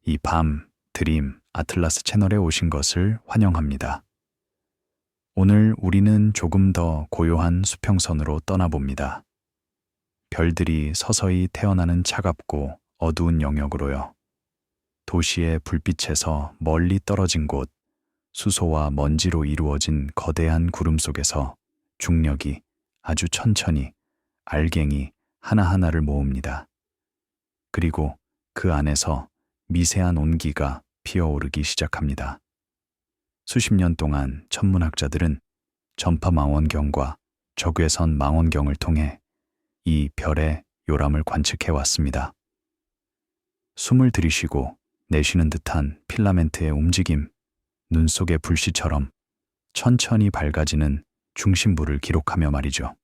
이 밤 드림 아틀라스 채널에 오신 것을 환영합니다. 오늘 우리는 조금 더 고요한 수평선으로 떠나봅니다. 별들이 서서히 태어나는 차갑고 어두운 영역으로요. 도시의 불빛에서 멀리 떨어진 곳, 수소와 먼지로 이루어진 거대한 구름 속에서 중력이 아주 천천히 알갱이 하나하나를 모읍니다. 그리고 그 안에서 미세한 온기가 피어오르기 시작합니다. 수십 년 동안 천문학자들은 전파 망원경과 적외선 망원경을 통해 이 별의 요람을 관측해 왔습니다. 숨을 들이쉬고 내쉬는 듯한 필라멘트의 움직임, 눈 속의 불씨처럼 천천히 밝아지는 중심부를 기록하며 말이죠.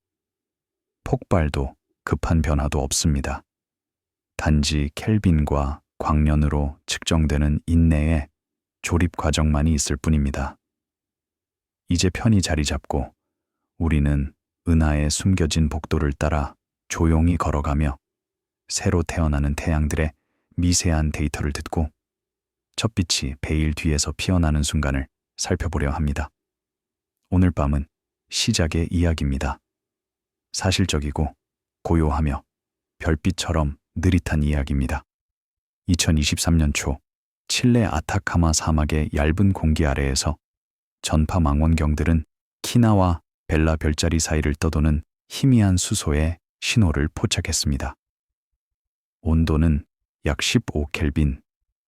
폭발도 급한 변화도 없습니다. 단지 켈빈과 광년으로 측정되는 인내의 조립 과정만이 있을 뿐입니다. 이제 편히 자리 잡고 우리는 은하에 숨겨진 복도를 따라 조용히 걸어가며 새로 태어나는 태양들의 미세한 데이터를 듣고 첫 빛이 베일 뒤에서 피어나는 순간을 살펴보려 합니다. 오늘 밤은 시작의 이야기입니다. 사실적이고 고요하며 별빛처럼 느릿한 이야기입니다. 2023년 초 칠레 아타카마 사막의 얇은 공기 아래에서 전파 망원경들은 키나와 벨라 별자리 사이를 떠도는 희미한 수소의 신호를 포착했습니다. 온도는 약 15켈빈,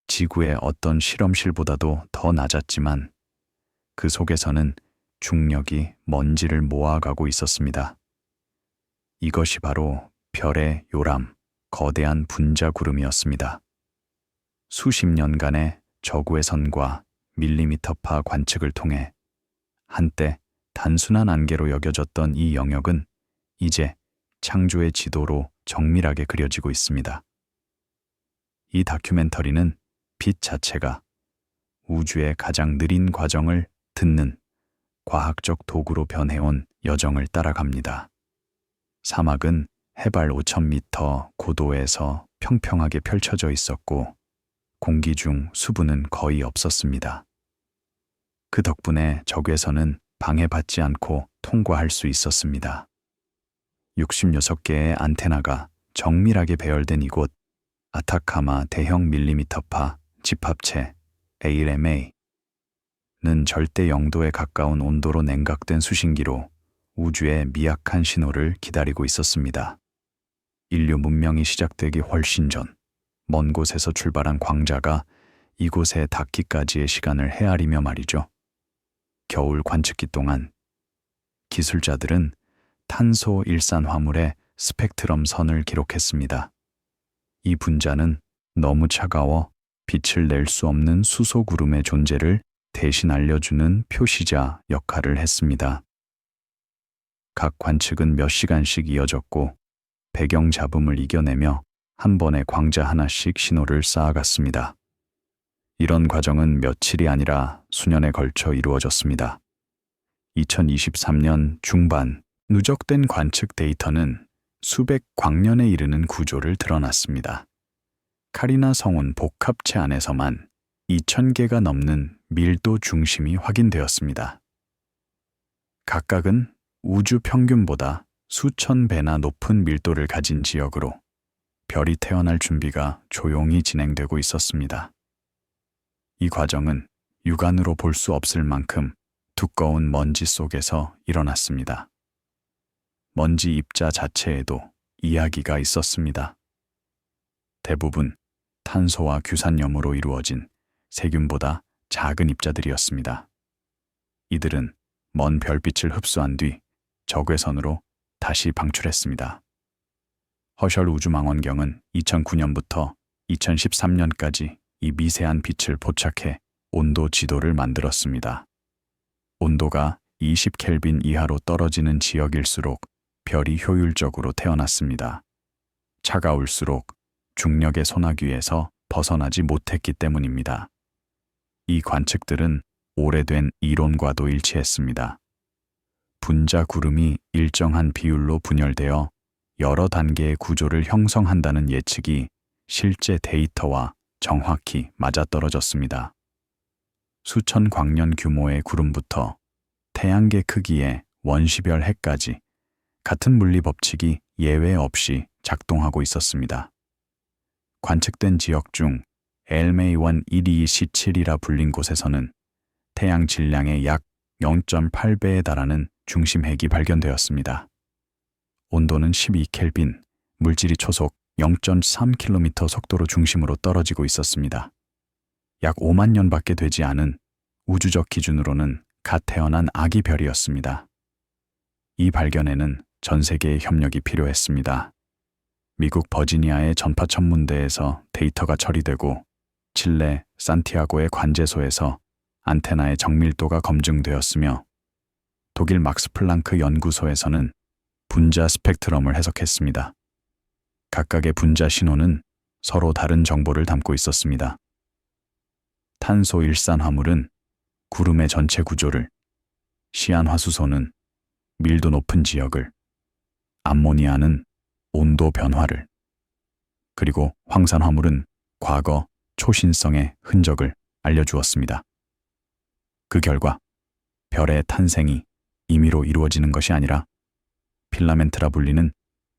지구의 어떤 실험실보다도 더 낮았지만 그 속에서는 중력이 먼지를 모아가고 있었습니다. 이것이 바로 별의 요람, 거대한 분자 구름이었습니다. 수십 년간의 적외선과 밀리미터파 관측을 통해 한때 단순한 안개로 여겨졌던 이 영역은 이제 창조의 지도로 정밀하게 그려지고 있습니다. 이 다큐멘터리는 빛 자체가 우주의 가장 느린 과정을 듣는 과학적 도구로 변해온 여정을 따라갑니다. 사막은 해발 5,000m 고도에서 평평하게 펼쳐져 있었고 공기 중 수분은 거의 없었습니다. 그 덕분에 적외선은 방해받지 않고 통과할 수 있었습니다. 66개의 안테나가 정밀하게 배열된 이곳 아타카마 대형 밀리미터파 집합체 ALMA는 절대 0도에 가까운 온도로 냉각된 수신기로 우주의 미약한 신호를 기다리고 있었습니다. 인류 문명이 시작되기 훨씬 전 먼 곳에서 출발한 광자가 이곳에 닿기까지의 시간을 헤아리며 말이죠. 겨울 관측기 동안 기술자들은 탄소 일산화물의 스펙트럼 선을 기록했습니다. 이 분자는 너무 차가워 빛을 낼 수 없는 수소 구름의 존재를 대신 알려주는 표시자 역할을 했습니다. 각 관측은 몇 시간씩 이어졌고 배경 잡음을 이겨내며 한 번에 광자 하나씩 신호를 쌓아갔습니다. 이런 과정은 며칠이 아니라 수년에 걸쳐 이루어졌습니다. 2023년 중반 누적된 관측 데이터는 수백 광년에 이르는 구조를 드러났습니다. 카리나 성운 복합체 안에서만 2,000개가 넘는 밀도 중심이 확인되었습니다. 각각은 우주 평균보다 수천 배나 높은 밀도를 가진 지역으로 별이 태어날 준비가 조용히 진행되고 있었습니다. 이 과정은 육안으로 볼 수 없을 만큼 두꺼운 먼지 속에서 일어났습니다. 먼지 입자 자체에도 이야기가 있었습니다. 대부분 탄소와 규산염으로 이루어진 세균보다 작은 입자들이었습니다. 이들은 먼 별빛을 흡수한 뒤 적외선으로 다시 방출했습니다. 허셜 우주망원경은 2009년부터 2013년까지 이 미세한 빛을 포착해 온도 지도를 만들었습니다. 온도가 20켈빈 이하로 떨어지는 지역일수록 별이 효율적으로 태어났습니다. 차가울수록 중력의 소나귀에서 벗어나지 못했기 때문입니다. 이 관측들은 오래된 이론과도 일치했습니다. 분자 구름이 일정한 비율로 분열되어 여러 단계의 구조를 형성한다는 예측이 실제 데이터와 정확히 맞아떨어졌습니다. 수천 광년 규모의 구름부터 태양계 크기의 원시별 해까지 같은 물리 법칙이 예외 없이 작동하고 있었습니다. 관측된 지역 중 엘메이원 124C7이라 불린 곳에서는 태양 질량의 약 0.8배에 달하는 중심핵이 발견되었습니다. 온도는 12켈빈, 물질이 초속 0.3km 속도로 중심으로 떨어지고 있었습니다. 약 5만 년밖에 되지 않은 우주적 기준으로는 갓 태어난 아기 별이었습니다. 이 발견에는 전 세계의 협력이 필요했습니다. 미국 버지니아의 전파 천문대에서 데이터가 처리되고 칠레 산티아고의 관제소에서 안테나의 정밀도가 검증되었으며 독일 막스 플랑크 연구소에서는 분자 스펙트럼을 해석했습니다. 각각의 분자 신호는 서로 다른 정보를 담고 있었습니다. 탄소 일산화물은 구름의 전체 구조를, 시안화수소는 밀도 높은 지역을, 암모니아는 온도 변화를, 그리고 황산화물은 과거 초신성의 흔적을 알려주었습니다. 그 결과 별의 탄생이 임의로 이루어지는 것이 아니라 필라멘트라 불리는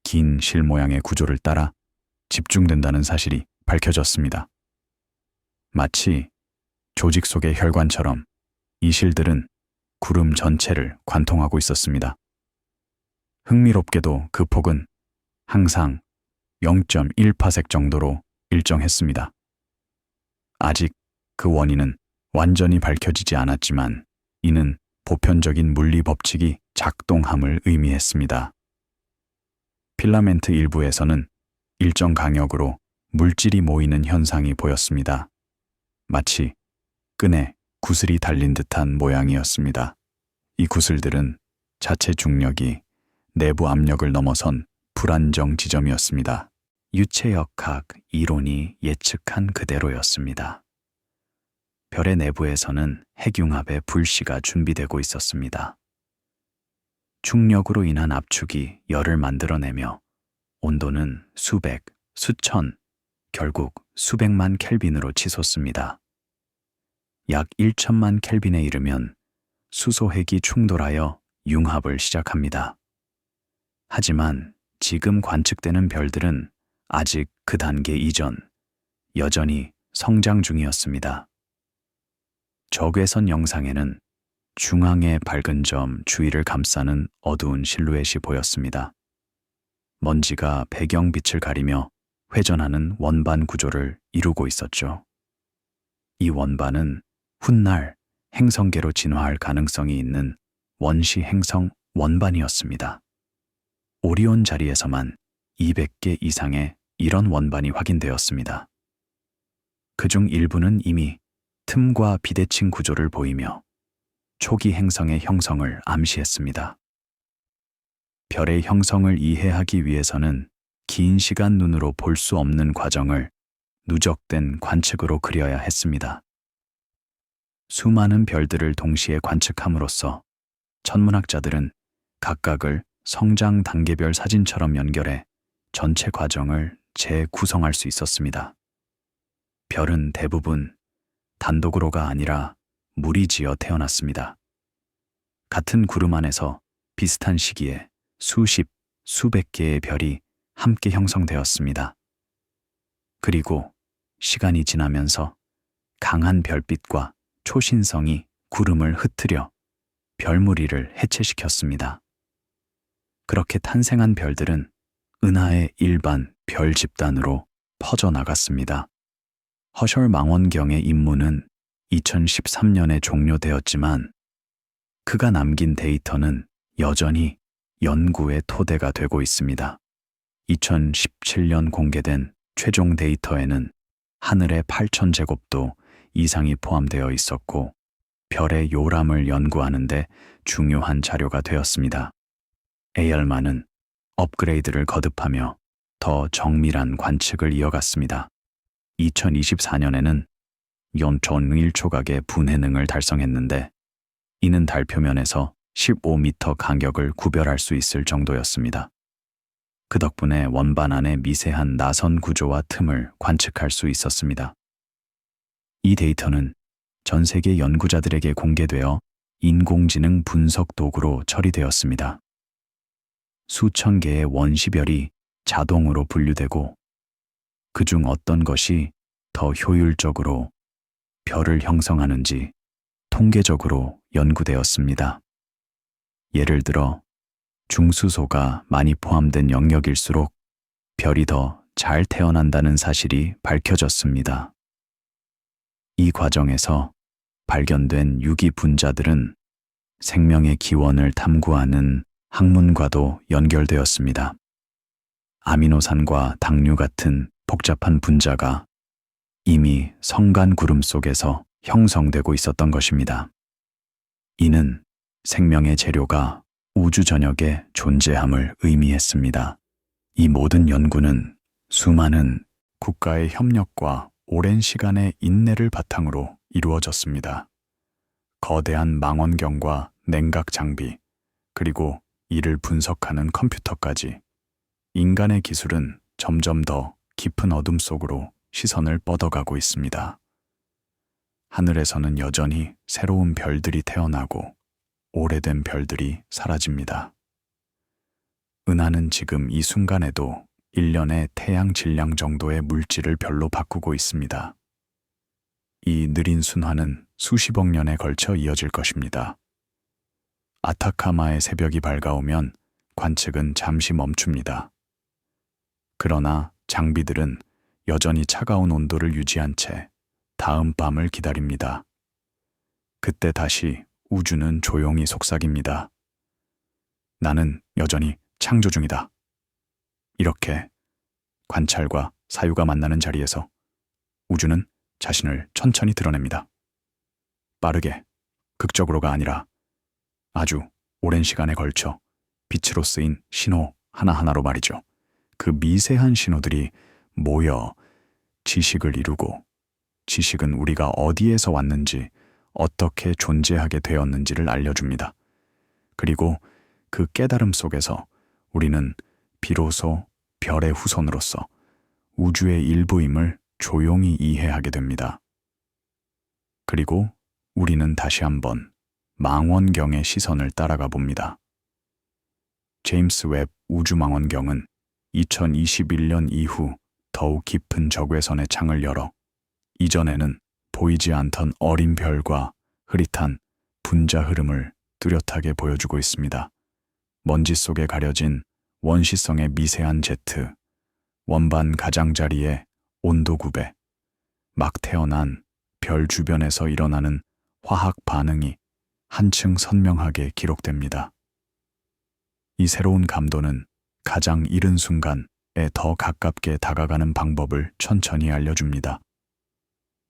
긴 실 모양의 구조를 따라 집중된다는 사실이 밝혀졌습니다. 마치 조직 속의 혈관처럼 이 실들은 구름 전체를 관통하고 있었습니다. 흥미롭게도 그 폭은 항상 0.1파섹 정도로 일정했습니다. 아직 그 원인은 완전히 밝혀지지 않았지만 이는 보편적인 물리 법칙이 작동함을 의미했습니다. 필라멘트 일부에서는 일정 강역으로 물질이 모이는 현상이 보였습니다. 마치 끈에 구슬이 달린 듯한 모양이었습니다. 이 구슬들은 자체 중력이 내부 압력을 넘어선 불안정 지점이었습니다. 유체역학 이론이 예측한 그대로였습니다. 별의 내부에서는 핵융합의 불씨가 준비되고 있었습니다. 중력으로 인한 압축이 열을 만들어내며 온도는 수백, 수천, 결국 수백만 켈빈으로 치솟습니다. 약 1천만 켈빈에 이르면 수소핵이 충돌하여 융합을 시작합니다. 하지만 지금 관측되는 별들은 아직 그 단계 이전, 여전히 성장 중이었습니다. 적외선 영상에는 중앙의 밝은 점 주위를 감싸는 어두운 실루엣이 보였습니다. 먼지가 배경빛을 가리며 회전하는 원반 구조를 이루고 있었죠. 이 원반은 훗날 행성계로 진화할 가능성이 있는 원시 행성 원반이었습니다. 오리온 자리에서만 200개 이상의 이런 원반이 확인되었습니다. 그중 일부는 이미 틈과 비대칭 구조를 보이며 초기 행성의 형성을 암시했습니다. 별의 형성을 이해하기 위해서는 긴 시간 눈으로 볼 수 없는 과정을 누적된 관측으로 그려야 했습니다. 수많은 별들을 동시에 관측함으로써 천문학자들은 각각을 성장 단계별 사진처럼 연결해 전체 과정을 재구성할 수 있었습니다. 별은 대부분 단독으로가 아니라 무리지어 태어났습니다. 같은 구름 안에서 비슷한 시기에 수십, 수백 개의 별이 함께 형성되었습니다. 그리고 시간이 지나면서 강한 별빛과 초신성이 구름을 흩트려 별무리를 해체시켰습니다. 그렇게 탄생한 별들은 은하의 일반 별 집단으로 퍼져나갔습니다. 허셜 망원경의 임무는 2013년에 종료되었지만 그가 남긴 데이터는 여전히 연구의 토대가 되고 있습니다. 2017년 공개된 최종 데이터에는 하늘의 8,000제곱도 이상이 포함되어 있었고 별의 요람을 연구하는 데 중요한 자료가 되었습니다. 에열만은 업그레이드를 거듭하며 더 정밀한 관측을 이어갔습니다. 2024년에는 연촌 1초각의 분해능을 달성했는데 이는 달 표면에서 15m 간격을 구별할 수 있을 정도였습니다. 그 덕분에 원반 안의 미세한 나선 구조와 틈을 관측할 수 있었습니다. 이 데이터는 전 세계 연구자들에게 공개되어 인공지능 분석 도구로 처리되었습니다. 수천 개의 원시별이 자동으로 분류되고 그중 어떤 것이 더 효율적으로 별을 형성하는지 통계적으로 연구되었습니다. 예를 들어 중수소가 많이 포함된 영역일수록 별이 더 잘 태어난다는 사실이 밝혀졌습니다. 이 과정에서 발견된 유기 분자들은 생명의 기원을 탐구하는 학문과도 연결되었습니다. 아미노산과 당류 같은 복잡한 분자가 이미 성간 구름 속에서 형성되고 있었던 것입니다. 이는 생명의 재료가 우주 전역에 존재함을 의미했습니다. 이 모든 연구는 수많은 국가의 협력과 오랜 시간의 인내를 바탕으로 이루어졌습니다. 거대한 망원경과 냉각 장비, 그리고 이를 분석하는 컴퓨터까지 인간의 기술은 점점 더 깊은 어둠 속으로 시선을 뻗어가고 있습니다. 하늘에서는 여전히 새로운 별들이 태어나고 오래된 별들이 사라집니다. 은하는 지금 이 순간에도 1년의 태양 질량 정도의 물질을 별로 바꾸고 있습니다. 이 느린 순환은 수십억 년에 걸쳐 이어질 것입니다. 아타카마의 새벽이 밝아오면 관측은 잠시 멈춥니다. 그러나 장비들은 여전히 차가운 온도를 유지한 채 다음 밤을 기다립니다. 그때 다시 우주는 조용히 속삭입니다. 나는 여전히 창조 중이다. 이렇게 관찰과 사유가 만나는 자리에서 우주는 자신을 천천히 드러냅니다. 빠르게, 극적으로가 아니라 아주 오랜 시간에 걸쳐 빛으로 쓰인 신호 하나하나로 말이죠. 그 미세한 신호들이 모여 지식을 이루고, 지식은 우리가 어디에서 왔는지, 어떻게 존재하게 되었는지를 알려줍니다. 그리고 그 깨달음 속에서 우리는 비로소 별의 후손으로서 우주의 일부임을 조용히 이해하게 됩니다. 그리고 우리는 다시 한번 망원경의 시선을 따라가 봅니다. 제임스 웹 우주망원경은 2021년 이후 더욱 깊은 적외선의 창을 열어 이전에는 보이지 않던 어린 별과 흐릿한 분자 흐름을 뚜렷하게 보여주고 있습니다. 먼지 속에 가려진 원시성의 미세한 제트, 원반 가장자리의 온도 구배, 막 태어난 별 주변에서 일어나는 화학 반응이 한층 선명하게 기록됩니다. 이 새로운 감도는 가장 이른 순간에 더 가깝게 다가가는 방법을 천천히 알려줍니다.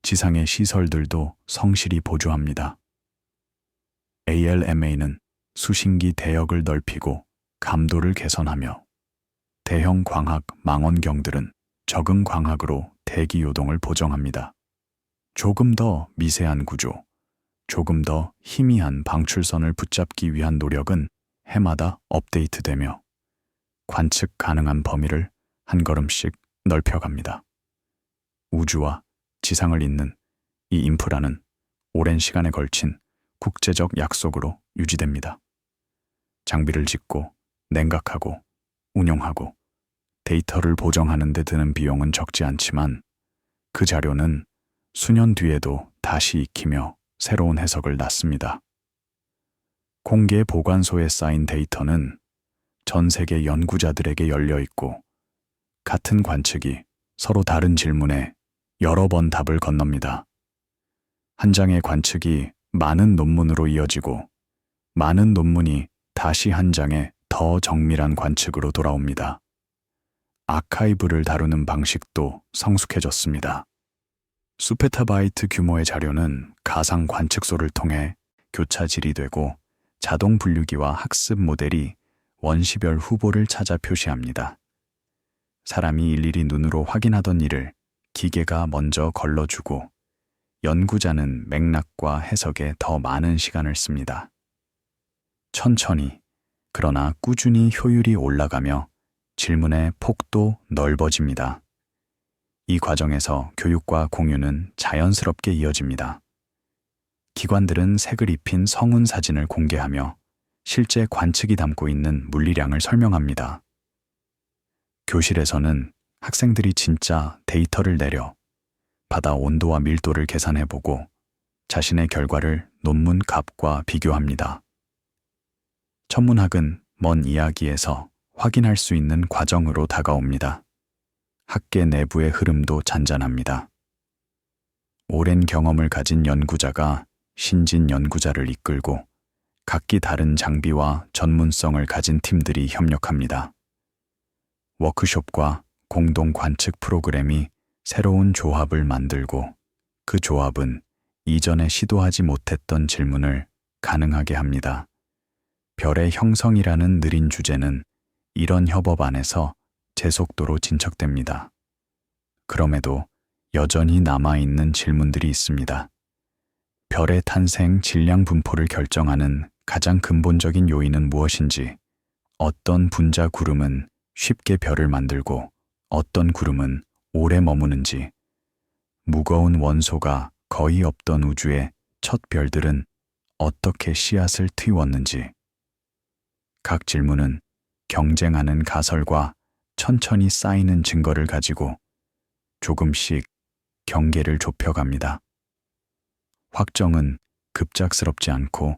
지상의 시설들도 성실히 보조합니다. ALMA는 수신기 대역을 넓히고 감도를 개선하며 대형 광학 망원경들은 적응 광학으로 대기 요동을 보정합니다. 조금 더 미세한 구조, 조금 더 희미한 방출선을 붙잡기 위한 노력은 해마다 업데이트되며 관측 가능한 범위를 한 걸음씩 넓혀갑니다. 우주와 지상을 잇는 이 인프라는 오랜 시간에 걸친 국제적 약속으로 유지됩니다. 장비를 짓고 냉각하고 운용하고 데이터를 보정하는 데 드는 비용은 적지 않지만 그 자료는 수년 뒤에도 다시 익히며 새로운 해석을 낳습니다. 공개 보관소에 쌓인 데이터는 전 세계 연구자들에게 열려 있고 같은 관측이 서로 다른 질문에 여러 번 답을 건넙니다. 한 장의 관측이 많은 논문으로 이어지고 많은 논문이 다시 한 장의 더 정밀한 관측으로 돌아옵니다. 아카이브를 다루는 방식도 성숙해졌습니다. 수페타바이트 규모의 자료는 가상 관측소를 통해 교차질이 되고 자동 분류기와 학습 모델이 원시별 후보를 찾아 표시합니다. 사람이 일일이 눈으로 확인하던 일을 기계가 먼저 걸러주고 연구자는 맥락과 해석에 더 많은 시간을 씁니다. 천천히, 그러나 꾸준히 효율이 올라가며 질문의 폭도 넓어집니다. 이 과정에서 교육과 공유는 자연스럽게 이어집니다. 기관들은 색을 입힌 성운 사진을 공개하며 실제 관측이 담고 있는 물리량을 설명합니다. 교실에서는 학생들이 진짜 데이터를 내려 바다 온도와 밀도를 계산해보고 자신의 결과를 논문 값과 비교합니다. 천문학은 먼 이야기에서 확인할 수 있는 과정으로 다가옵니다. 학계 내부의 흐름도 잔잔합니다. 오랜 경험을 가진 연구자가 신진 연구자를 이끌고 각기 다른 장비와 전문성을 가진 팀들이 협력합니다. 워크숍과 공동 관측 프로그램이 새로운 조합을 만들고 그 조합은 이전에 시도하지 못했던 질문을 가능하게 합니다. 별의 형성이라는 느린 주제는 이런 협업 안에서 제 속도로 진척됩니다. 그럼에도 여전히 남아있는 질문들이 있습니다. 별의 탄생 질량 분포를 결정하는 가장 근본적인 요인은 무엇인지, 어떤 분자 구름은 쉽게 별을 만들고 어떤 구름은 오래 머무는지, 무거운 원소가 거의 없던 우주의 첫 별들은 어떻게 씨앗을 틔웠는지, 각 질문은 경쟁하는 가설과 천천히 쌓이는 증거를 가지고 조금씩 경계를 좁혀갑니다. 확정은 급작스럽지 않고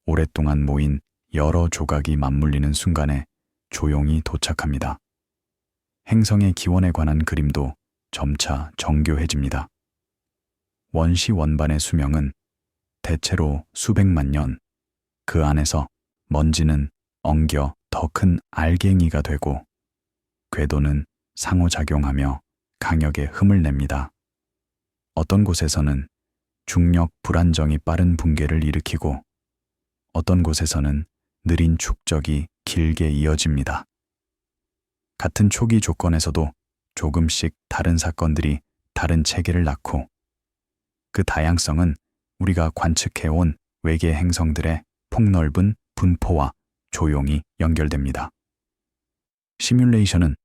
오랫동안 모인 여러 조각이 맞물리는 순간에 조용히 도착합니다. 행성의 기원에 관한 그림도 점차 정교해집니다. 원시 원반의 수명은 대체로 수백만 년, 그 안에서 먼지는 엉겨 더 큰 알갱이가 되고 궤도는 상호작용하며 강역에 흠을 냅니다. 어떤 곳에서는 중력 불안정이 빠른 붕괴를 일으키고 어떤 곳에서는 느린 축적이 길게 이어집니다. 같은 초기 조건에서도 조금씩 다른 사건들이 다른 체계를 낳고 그 다양성은 우리가 관측해온 외계 행성들의 폭넓은 분포와 조용히 연결됩니다. 시뮬레이션은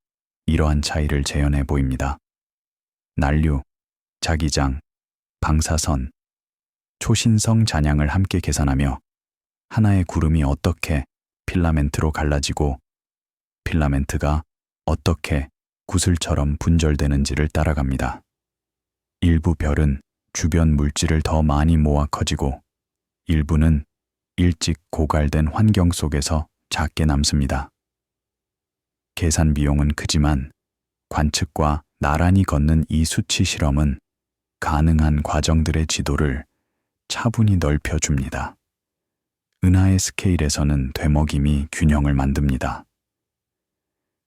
이러한 차이를 재현해 보입니다. 난류, 자기장, 방사선, 초신성 잔향을 함께 계산하며 하나의 구름이 어떻게 필라멘트로 갈라지고 필라멘트가 어떻게 구슬처럼 분절되는지를 따라갑니다. 일부 별은 주변 물질을 더 많이 모아 커지고 일부는 일찍 고갈된 환경 속에서 작게 남습니다. 계산 비용은 크지만 관측과 나란히 걷는 이 수치 실험은 가능한 과정들의 지도를 차분히 넓혀줍니다. 은하의 스케일에서는 되먹임이 균형을 만듭니다.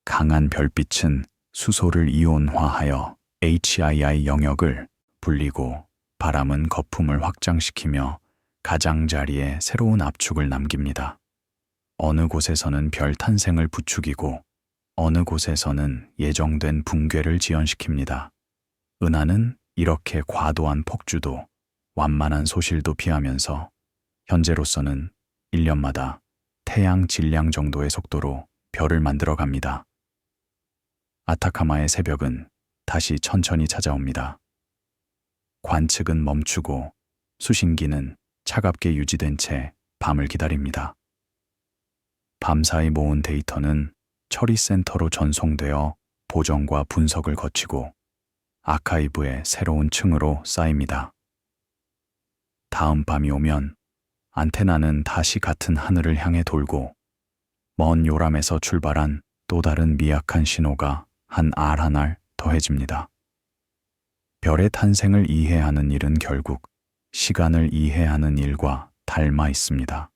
강한 별빛은 수소를 이온화하여 HII 영역을 불리고 바람은 거품을 확장시키며 가장자리에 새로운 압축을 남깁니다. 어느 곳에서는 별 탄생을 부추기고 어느 곳에서는 예정된 붕괴를 지연시킵니다. 은하는 이렇게 과도한 폭주도 완만한 소실도 피하면서 현재로서는 1년마다 태양 질량 정도의 속도로 별을 만들어 갑니다. 아타카마의 새벽은 다시 천천히 찾아옵니다. 관측은 멈추고 수신기는 차갑게 유지된 채 밤을 기다립니다. 밤사이 모은 데이터는 처리센터로 전송되어 보정과 분석을 거치고 아카이브의 새로운 층으로 쌓입니다. 다음 밤이 오면 안테나는 다시 같은 하늘을 향해 돌고 먼 요람에서 출발한 또 다른 미약한 신호가 한 알 한 알 더해집니다. 별의 탄생을 이해하는 일은 결국 시간을 이해하는 일과 닮아 있습니다.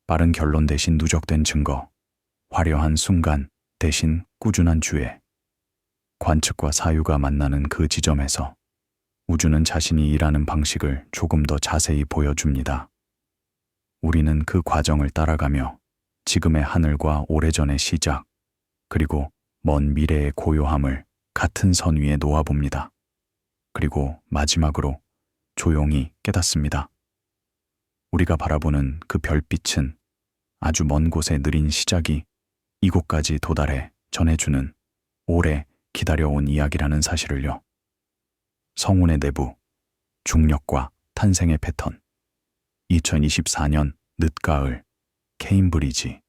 빠른 결론 대신 누적된 증거, 화려한 순간 대신 꾸준한 주의, 관측과 사유가 만나는 그 지점에서 우주는 자신이 일하는 방식을 조금 더 자세히 보여줍니다. 우리는 그 과정을 따라가며 지금의 하늘과 오래전의 시작, 그리고 먼 미래의 고요함을 같은 선 위에 놓아봅니다. 그리고 마지막으로 조용히 깨닫습니다. 우리가 바라보는 그 별빛은 아주 먼 곳의 느린 시작이 이곳까지 도달해 전해주는 오래 기다려온 이야기라는 사실을요. 성운의 내부, 중력과 탄생의 패턴. 2024년 늦가을, 케임브리지.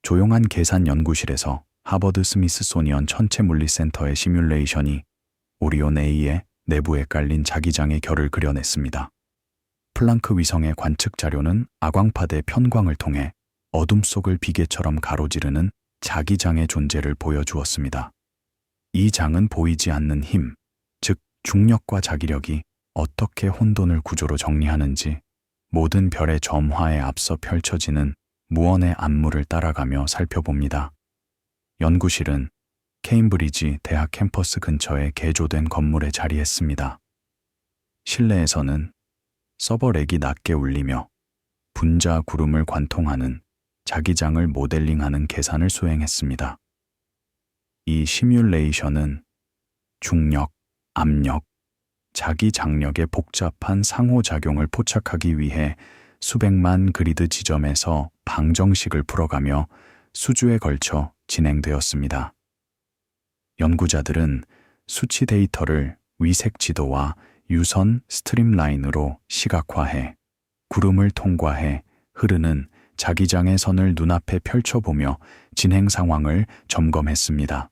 조용한 계산 연구실에서 하버드 스미스소니언 천체물리센터의 시뮬레이션이 오리온 A의 내부에 깔린 자기장의 결을 그려냈습니다. 플랑크 위성의 관측 자료는 아광파대 편광을 통해 어둠 속을 비계처럼 가로지르는 자기장의 존재를 보여주었습니다. 이 장은 보이지 않는 힘, 즉 중력과 자기력이 어떻게 혼돈을 구조로 정리하는지 모든 별의 점화에 앞서 펼쳐지는 무언의 안무를 따라가며 살펴봅니다. 연구실은 케임브리지 대학 캠퍼스 근처에 개조된 건물에 자리했습니다. 실내에서는 서버렉이 낮게 울리며 분자 구름을 관통하는 자기장을 모델링하는 계산을 수행했습니다. 이 시뮬레이션은 중력, 압력, 자기 장력의 복잡한 상호작용을 포착하기 위해 수백만 그리드 지점에서 방정식을 풀어가며 수주에 걸쳐 진행되었습니다. 연구자들은 수치 데이터를 위색 지도와 유선 스트림라인으로 시각화해 구름을 통과해 흐르는 자기장의 선을 눈앞에 펼쳐보며 진행 상황을 점검했습니다.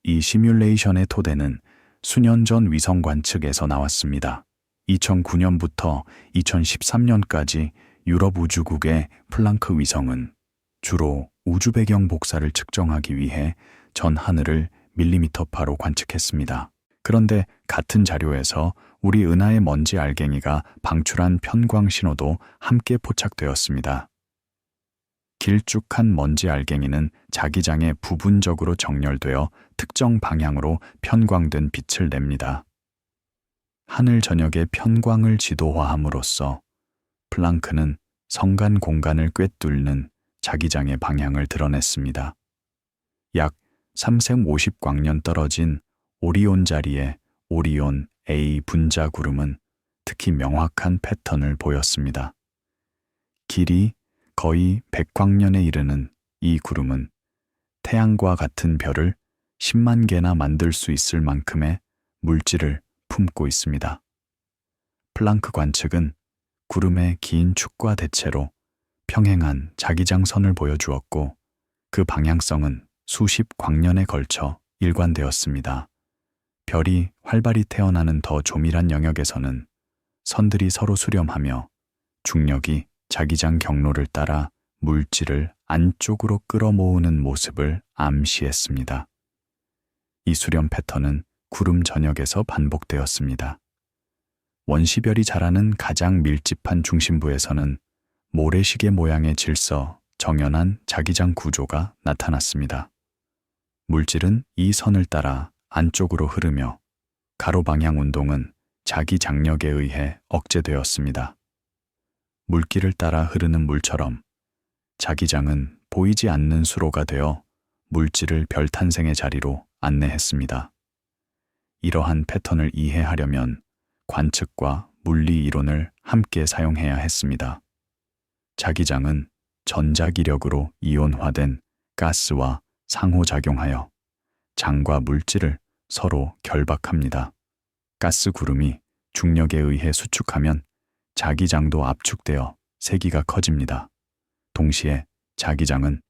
이 시뮬레이션의 토대는 수년 전 위성 관측에서 나왔습니다. 2009년부터 2013년까지 유럽 우주국의 플랑크 위성은 주로 우주 배경 복사를 측정하기 위해 전 하늘을 밀리미터파로 관측했습니다. 그런데 같은 자료에서 우리 은하의 먼지 알갱이가 방출한 편광 신호도 함께 포착되었습니다. 길쭉한 먼지 알갱이는 자기장에 부분적으로 정렬되어 특정 방향으로 편광된 빛을 냅니다. 하늘 전역의 편광을 지도화함으로써 플랑크는 성간 공간을 꿰뚫는 자기장의 방향을 드러냈습니다. 약 3생 50광년 떨어진 오리온 자리의 오리온 A 분자 구름은 특히 명확한 패턴을 보였습니다. 길이 거의 100광년에 이르는 이 구름은 태양과 같은 별을 10만 개나 만들 수 있을 만큼의 물질을 품고 있습니다. 플랑크 관측은 구름의 긴 축과 대체로 평행한 자기장선을 보여주었고 그 방향성은 수십 광년에 걸쳐 일관되었습니다. 별이 활발히 태어나는 더 조밀한 영역에서는 선들이 서로 수렴하며 중력이 자기장 경로를 따라 물질을 안쪽으로 끌어모으는 모습을 암시했습니다. 이 수렴 패턴은 구름 전역에서 반복되었습니다. 원시별이 자라는 가장 밀집한 중심부에서는 모래시계 모양의 질서, 정연한 자기장 구조가 나타났습니다. 물질은 이 선을 따라 안쪽으로 흐르며 가로 방향 운동은 자기 장력에 의해 억제되었습니다. 물길을 따라 흐르는 물처럼 자기장은 보이지 않는 수로가 되어 물질을 별 탄생의 자리로 안내했습니다. 이러한 패턴을 이해하려면 관측과 물리 이론을 함께 사용해야 했습니다. 자기장은 전자기력으로 이온화된 가스와 상호작용하여 장과 물질을 서로 결박합니다. 가스 구름이 중력에 의해 수축하면 자기장도 압축되어 세기가 커집니다. 동시에 자기장은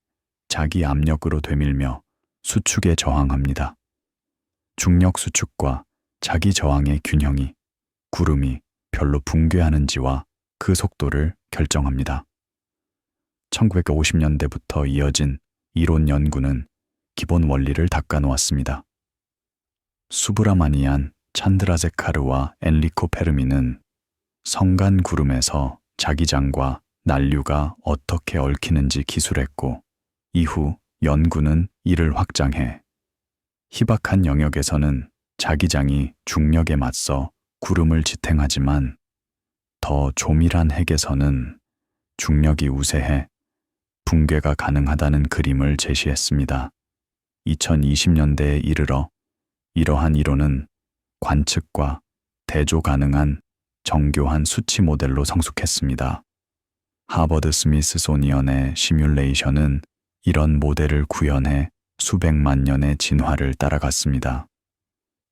자기 압력으로 되밀며 수축에 저항합니다. 중력 수축과 자기 저항의 균형이 구름이 별로 붕괴하는지와 그 속도를 결정합니다. 1950년대부터 이어진 이론 연구는 기본 원리를 닦아놓았습니다. 수브라마니안 찬드라세카르와 엔리코 페르미는 성간 구름에서 자기장과 난류가 어떻게 얽히는지 기술했고 이후 연구는 이를 확장해 희박한 영역에서는 자기장이 중력에 맞서 구름을 지탱하지만 더 조밀한 핵에서는 중력이 우세해 붕괴가 가능하다는 그림을 제시했습니다. 2020년대에 이르러 이러한 이론은 관측과 대조 가능한 정교한 수치 모델로 성숙했습니다. 하버드 스미스소니언의 시뮬레이션은 이런 모델을 구현해 수백만 년의 진화를 따라갔습니다.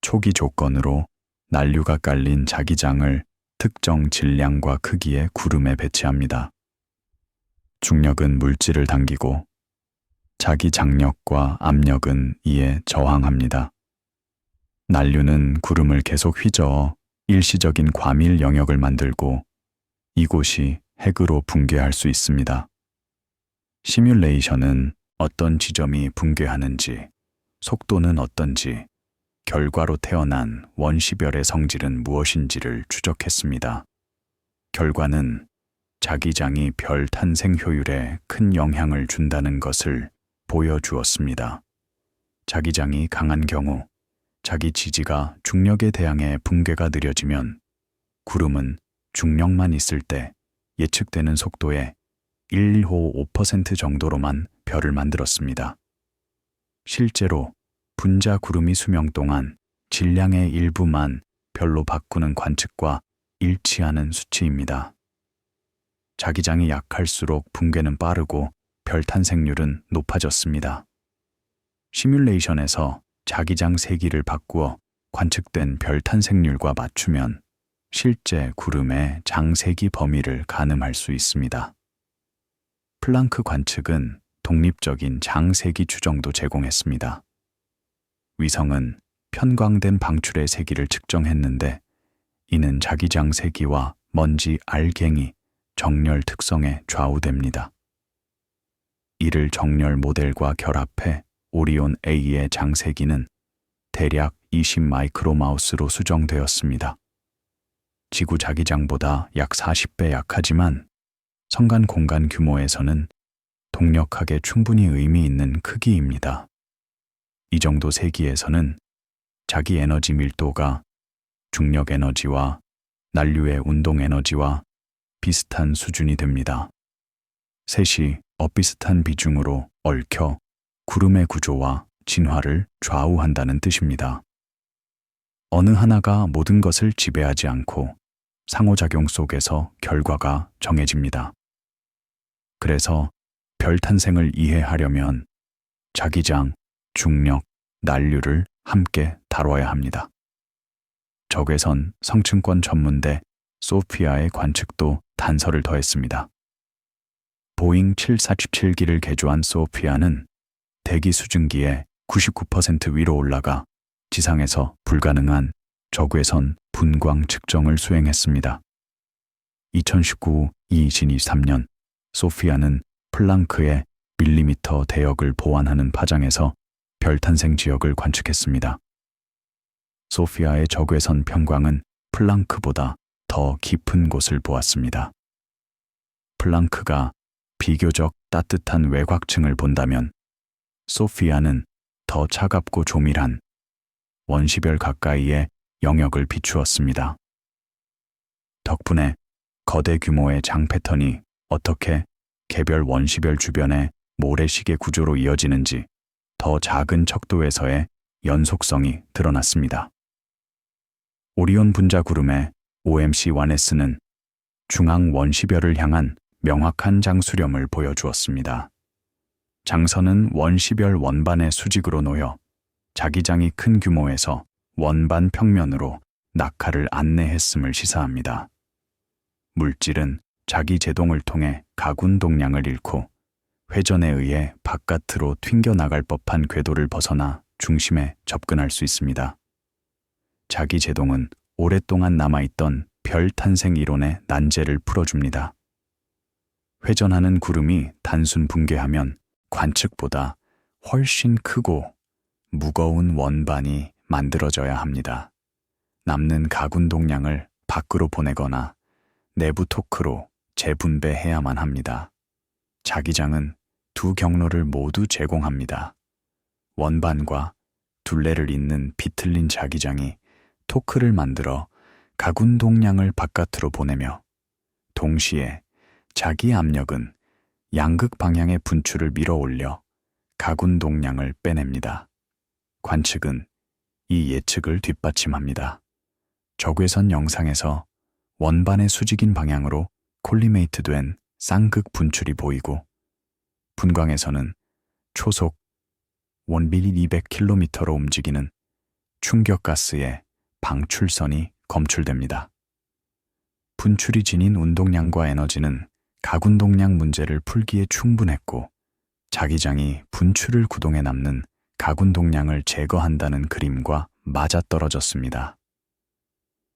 초기 조건으로 난류가 깔린 자기장을 특정 질량과 크기의 구름에 배치합니다. 중력은 물질을 당기고 자기 장력과 압력은 이에 저항합니다. 난류는 구름을 계속 휘저어 일시적인 과밀 영역을 만들고 이곳이 핵으로 붕괴할 수 있습니다. 시뮬레이션은 어떤 지점이 붕괴하는지, 속도는 어떤지, 결과로 태어난 원시별의 성질은 무엇인지를 추적했습니다. 결과는 자기장이 별 탄생 효율에 큰 영향을 준다는 것을 보여주었습니다. 자기장이 강한 경우 자기 지지가 중력에 대항해 붕괴가 느려지면 구름은 중력만 있을 때 예측되는 속도의 1호 5% 정도로만 별을 만들었습니다. 실제로 분자 구름이 수명 동안 질량의 일부만 별로 바꾸는 관측과 일치하는 수치입니다. 자기장이 약할수록 붕괴는 빠르고 별 탄생률은 높아졌습니다. 시뮬레이션에서 자기장 세기를 바꾸어 관측된 별 탄생률과 맞추면 실제 구름의 장세기 범위를 가늠할 수 있습니다. 플랑크 관측은 독립적인 장세기 추정도 제공했습니다. 위성은 편광된 방출의 세기를 측정했는데 이는 자기장 세기와 먼지 알갱이 정렬 특성에 좌우됩니다. 이를 정렬 모델과 결합해 오리온 A의 장세기는 대략 20 마이크로마우스로 수정되었습니다. 지구 자기장보다 약 40배 약하지만 성간 공간 규모에서는 동력학에 충분히 의미 있는 크기입니다. 이 정도 세기에서는 자기 에너지 밀도가 중력 에너지와 난류의 운동 에너지와 비슷한 수준이 됩니다. 셋이 엇비슷한 비중으로 얽혀 구름의 구조와 진화를 좌우한다는 뜻입니다. 어느 하나가 모든 것을 지배하지 않고 상호작용 속에서 결과가 정해집니다. 그래서 별 탄생을 이해하려면 자기장, 중력, 난류를 함께 다뤄야 합니다. 적외선 성층권 전문대 소피아의 관측도 단서를 더했습니다. 보잉 747기를 개조한 소피아는 대기 수증기의 99% 위로 올라가 지상에서 불가능한 적외선 분광 측정을 수행했습니다. 2019-2023년 소피아는 플랑크의 밀리미터 대역을 보완하는 파장에서 별 탄생 지역을 관측했습니다. 소피아의 적외선 편광은 플랑크보다 더 깊은 곳을 보았습니다. 플랑크가 비교적 따뜻한 외곽층을 본다면 소피아는 더 차갑고 조밀한 원시별 가까이의 영역을 비추었습니다. 덕분에 거대 규모의 장 패턴이 어떻게 개별 원시별 주변의 모래시계 구조로 이어지는지 더 작은 척도에서의 연속성이 드러났습니다. 오리온 분자 구름의 OMC1S는 중앙 원시별을 향한 명확한 장수렴을 보여주었습니다. 장선은 원시별 원반의 수직으로 놓여 자기장이 큰 규모에서 원반 평면으로 낙하를 안내했음을 시사합니다. 물질은 자기 제동을 통해 가군동량을 잃고 회전에 의해 바깥으로 튕겨나갈 법한 궤도를 벗어나 중심에 접근할 수 있습니다. 자기 제동은 오랫동안 남아있던 별 탄생 이론의 난제를 풀어줍니다. 회전하는 구름이 단순 붕괴하면 관측보다 훨씬 크고 무거운 원반이 만들어져야 합니다. 남는 가군동량을 밖으로 보내거나 내부 토크로 재분배해야만 합니다. 자기장은 두 경로를 모두 제공합니다. 원반과 둘레를 잇는 비틀린 자기장이 토크를 만들어 가군동량을 바깥으로 보내며 동시에 자기 압력은 양극 방향의 분출을 밀어 올려 가군동량을 빼냅니다. 관측은 이 예측을 뒷받침합니다. 적외선 영상에서 원반의 수직인 방향으로 콜리메이트된 쌍극 분출이 보이고 분광에서는 초속 원밀 200km로 움직이는 충격가스의 방출선이 검출됩니다. 분출이 지닌 운동량과 에너지는 각운동량 문제를 풀기에 충분했고 자기장이 분출을 구동해 남는 각운동량을 제거한다는 그림과 맞아떨어졌습니다.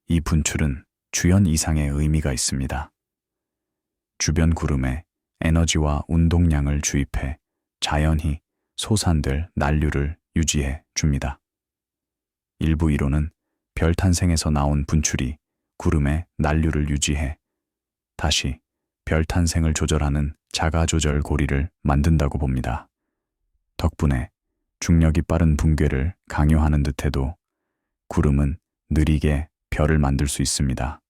이 분출은 주연 이상의 의미가 있습니다. 주변 구름에 에너지와 운동량을 주입해 자연히 소산될 난류를 유지해 줍니다. 일부 이론은 별 탄생에서 나온 분출이 구름의 난류를 유지해 다시 별 탄생을 조절하는 자가조절 고리를 만든다고 봅니다. 덕분에 중력이 빠른 붕괴를 강요하는 듯해도 구름은 느리게 별을 만들 수 있습니다.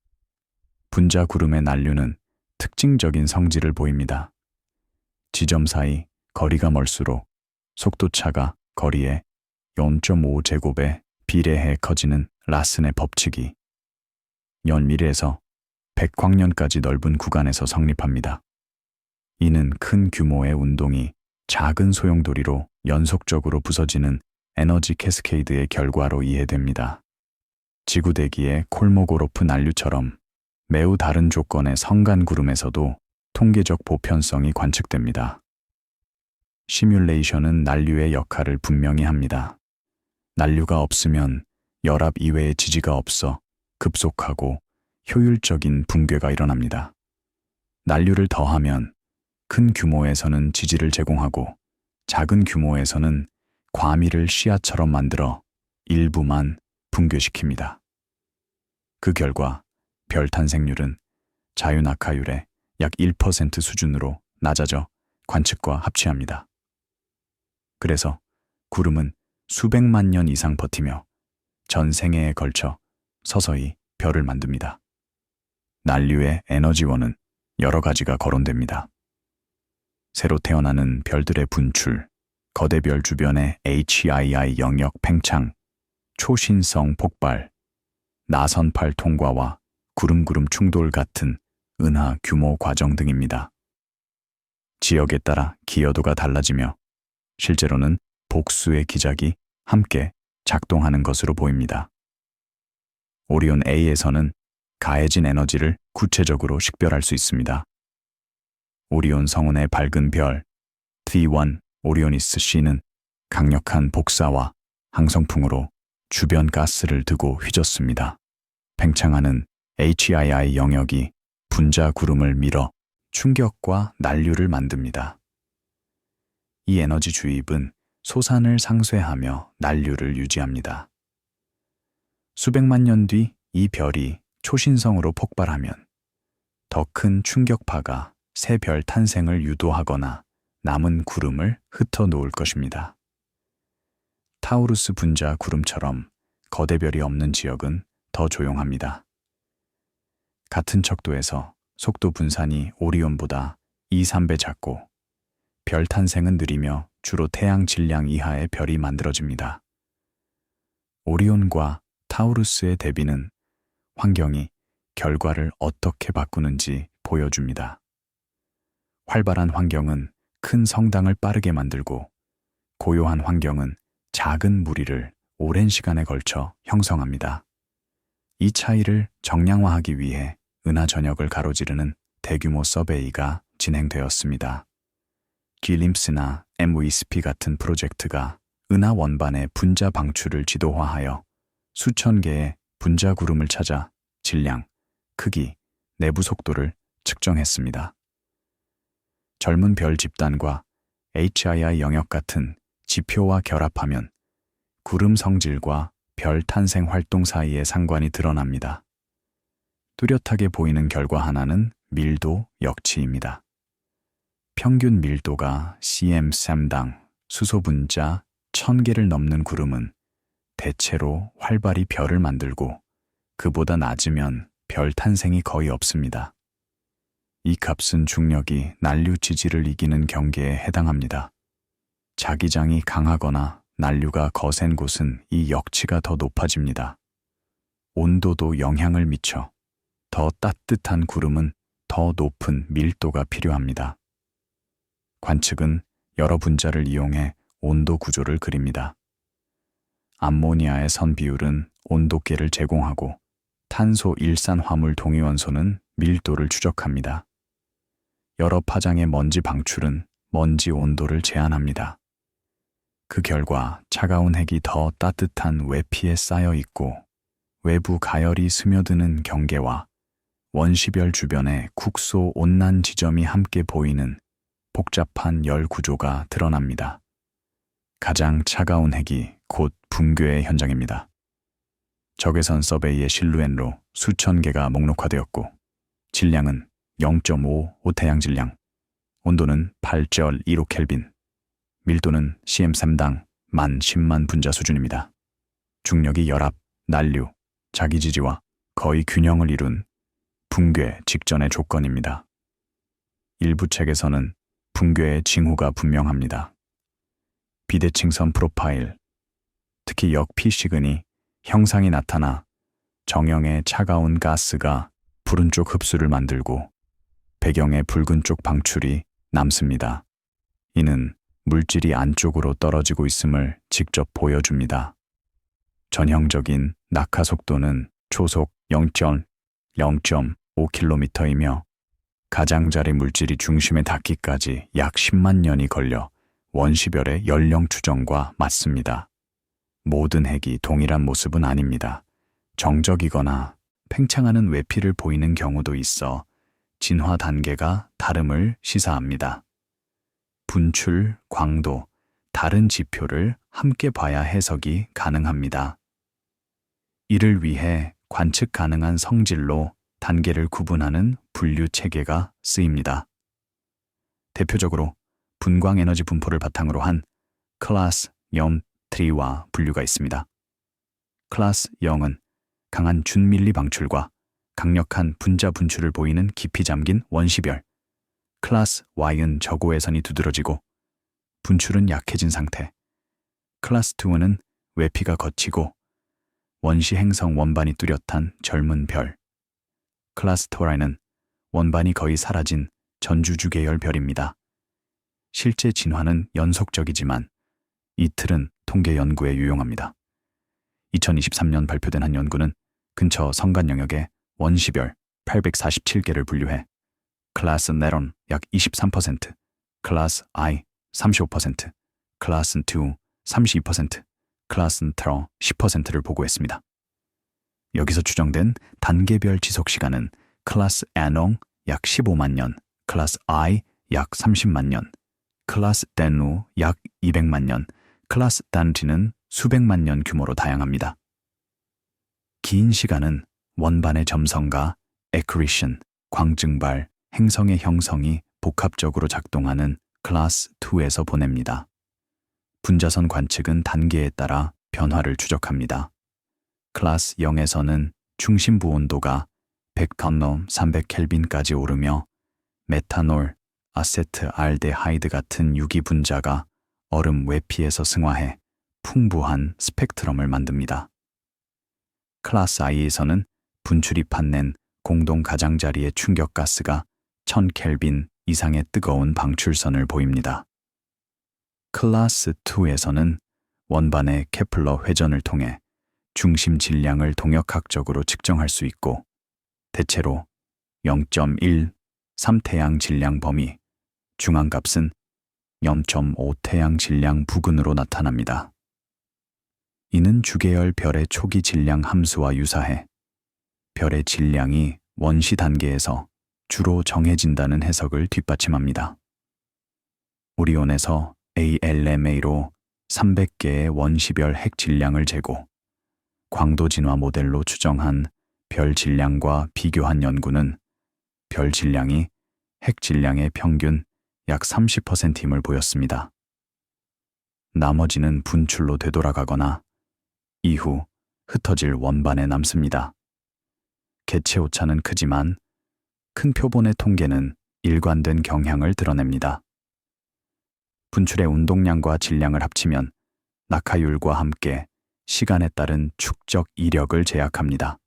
분자 구름의 난류는 특징적인 성질을 보입니다. 지점 사이 거리가 멀수록 속도차가 거리의 0.5제곱에 비례해 커지는 라슨의 법칙이 연미래에서 백광년까지 넓은 구간에서 성립합니다. 이는 큰 규모의 운동이 작은 소용돌이로 연속적으로 부서지는 에너지 캐스케이드의 결과로 이해됩니다. 지구대기의 콜모고로프 난류처럼 매우 다른 조건의 성간구름에서도 통계적 보편성이 관측됩니다. 시뮬레이션은 난류의 역할을 분명히 합니다. 난류가 없으면 열압 이외의 지지가 없어 급속하고 효율적인 붕괴가 일어납니다. 난류를 더하면 큰 규모에서는 지지를 제공하고 작은 규모에서는 과밀을 씨앗처럼 만들어 일부만 붕괴시킵니다. 그 결과 별 탄생률은 자유낙하율의 약 1% 수준으로 낮아져 관측과 합치합니다. 그래서 구름은 수백만 년 이상 버티며 전 생애에 걸쳐 서서히 별을 만듭니다. 난류의 에너지원은 여러 가지가 거론됩니다. 새로 태어나는 별들의 분출, 거대 별 주변의 HII 영역 팽창, 초신성 폭발, 나선팔 통과와 구름-구름 충돌 같은 은하 규모 과정 등입니다. 지역에 따라 기여도가 달라지며 실제로는 복수의 기작이 함께 작동하는 것으로 보입니다. 오리온 A에서는 가해진 에너지를 구체적으로 식별할 수 있습니다. 오리온 성운의 밝은 별 T1 오리오니스 C는 강력한 복사와 항성풍으로 주변 가스를 두고 휘젓습니다. 팽창하는 HII 영역이 분자 구름을 밀어 충격과 난류를 만듭니다. 이 에너지 주입은 소산을 상쇄하며 난류를 유지합니다. 수백만 년 뒤 이 별이 초신성으로 폭발하면 더 큰 충격파가 새 별 탄생을 유도하거나 남은 구름을 흩어놓을 것입니다. 타우루스 분자 구름처럼 거대 별이 없는 지역은 더 조용합니다. 같은 척도에서 속도 분산이 오리온보다 2~3배 작고 별 탄생은 느리며 주로 태양 질량 이하의 별이 만들어집니다. 오리온과 타우루스의 대비는 환경이 결과를 어떻게 바꾸는지 보여줍니다. 활발한 환경은 큰 성당을 빠르게 만들고 고요한 환경은 작은 무리를 오랜 시간에 걸쳐 형성합니다. 이 차이를 정량화하기 위해 은하 전역을 가로지르는 대규모 서베이가 진행되었습니다. 길림스나 MWSP 같은 프로젝트가 은하 원반의 분자 방출을 지도화하여 수천 개의 분자 구름을 찾아 질량, 크기, 내부 속도를 측정했습니다. 젊은 별 집단과 HII 영역 같은 지표와 결합하면 구름 성질과 별 탄생 활동 사이의 상관이 드러납니다. 뚜렷하게 보이는 결과 하나는 밀도 역치입니다. 평균 밀도가 cm3당 수소 분자 1000개를 넘는 구름은 대체로 활발히 별을 만들고 그보다 낮으면 별 탄생이 거의 없습니다. 이 값은 중력이 난류 지지를 이기는 경계에 해당합니다. 자기장이 강하거나 난류가 거센 곳은 이 역치가 더 높아집니다. 온도도 영향을 미쳐 더 따뜻한 구름은 더 높은 밀도가 필요합니다. 관측은 여러 분자를 이용해 온도 구조를 그립니다. 암모니아의 선 비율은 온도계를 제공하고 탄소 일산화물 동위원소는 밀도를 추적합니다. 여러 파장의 먼지 방출은 먼지 온도를 제한합니다. 그 결과 차가운 핵이 더 따뜻한 외피에 쌓여 있고 외부 가열이 스며드는 경계와 원시별 주변의 국소 온난 지점이 함께 보이는 복잡한 열 구조가 드러납니다. 가장 차가운 핵이 곧 붕괴의 현장입니다. 적외선 서베이의 실루엣로 수천 개가 목록화되었고 질량은 0.5 오태양 질량, 온도는 8.15 켈빈, 밀도는 cm3당 10,000만 분자 수준입니다. 중력이 열압, 난류, 자기지지와 거의 균형을 이룬 붕괴 직전의 조건입니다. 일부 책에서는 붕괴의 징후가 분명합니다. 비대칭선 프로파일, 특히 역피 시그니 형상이 나타나 정형의 차가운 가스가 푸른 쪽 흡수를 만들고 배경의 붉은 쪽 방출이 남습니다. 이는 물질이 안쪽으로 떨어지고 있음을 직접 보여줍니다. 전형적인 낙하 속도는 초속 0.5km이며 가장자리 물질이 중심에 닿기까지 약 10만 년이 걸려 원시별의 연령 추정과 맞습니다. 모든 핵이 동일한 모습은 아닙니다. 정적이거나 팽창하는 외피를 보이는 경우도 있어 진화 단계가 다름을 시사합니다. 분출, 광도, 다른 지표를 함께 봐야 해석이 가능합니다. 이를 위해 관측 가능한 성질로 단계를 구분하는 분류 체계가 쓰입니다. 대표적으로 분광 에너지 분포를 바탕으로 한 클래스 0-3와 분류가 있습니다. 클래스 0은 강한 준밀리 방출과 강력한 분자 분출을 보이는 깊이 잠긴 원시별, 클래스 Y은 저고해선이 두드러지고 분출은 약해진 상태, 클래스 2는 외피가 거치고 원시 행성 원반이 뚜렷한 젊은 별, 클래스 토라이는 원반이 거의 사라진 전주주 계열 별입니다. 실제 진화는 연속적이지만 이 틀은 통계 연구에 유용합니다. 2023년 발표된 한 연구는 근처 성간 영역의 원시별 847개를 분류해 클래스 네론 약 23%, 클래스 I 35%, 클래스 2 32%, 클래스 트러 10%를 보고했습니다. 여기서 추정된 단계별 지속 시간은 클래스 Nong 약 15만 년, 클래스 I 약 30만 년, 클래스 댄우 약 200만 년, 클래스 단티는 수백만 년 규모로 다양합니다. 긴 시간은 원반의 점성과 accretion, 광증발, 행성의 형성이 복합적으로 작동하는 클래스 2에서 보냅니다. 분자선 관측은 단계에 따라 변화를 추적합니다. 클래스 0에서는 중심부 온도가 100칸놈 300켈빈까지 오르며 메탄올, 아세트알데하이드 같은 유기 분자가 얼음 외피에서 승화해 풍부한 스펙트럼을 만듭니다. 클래스 I에서는 분출이 판낸 공동 가장자리의 충격가스가 1000켈빈 이상의 뜨거운 방출선을 보입니다. 클래스 2에서는 원반의 케플러 회전을 통해 중심 질량을 동역학적으로 측정할 수 있고 대체로 0.1, 3태양 질량 범위, 중앙값은 0.5태양 질량 부근으로 나타납니다. 이는 주계열 별의 초기 질량 함수와 유사해 별의 질량이 원시 단계에서 주로 정해진다는 해석을 뒷받침합니다. 오리온에서 ALMA로 300개의 원시별 핵 질량을 재고 광도 진화 모델로 추정한 별 질량과 비교한 연구는 별 질량이 핵 질량의 평균 약 30%임을 보였습니다. 나머지는 분출로 되돌아가거나 이후 흩어질 원반에 남습니다. 개체 오차는 크지만 큰 표본의 통계는 일관된 경향을 드러냅니다. 분출의 운동량과 질량을 합치면 낙하율과 함께 시간에 따른 축적 이력을 제약합니다.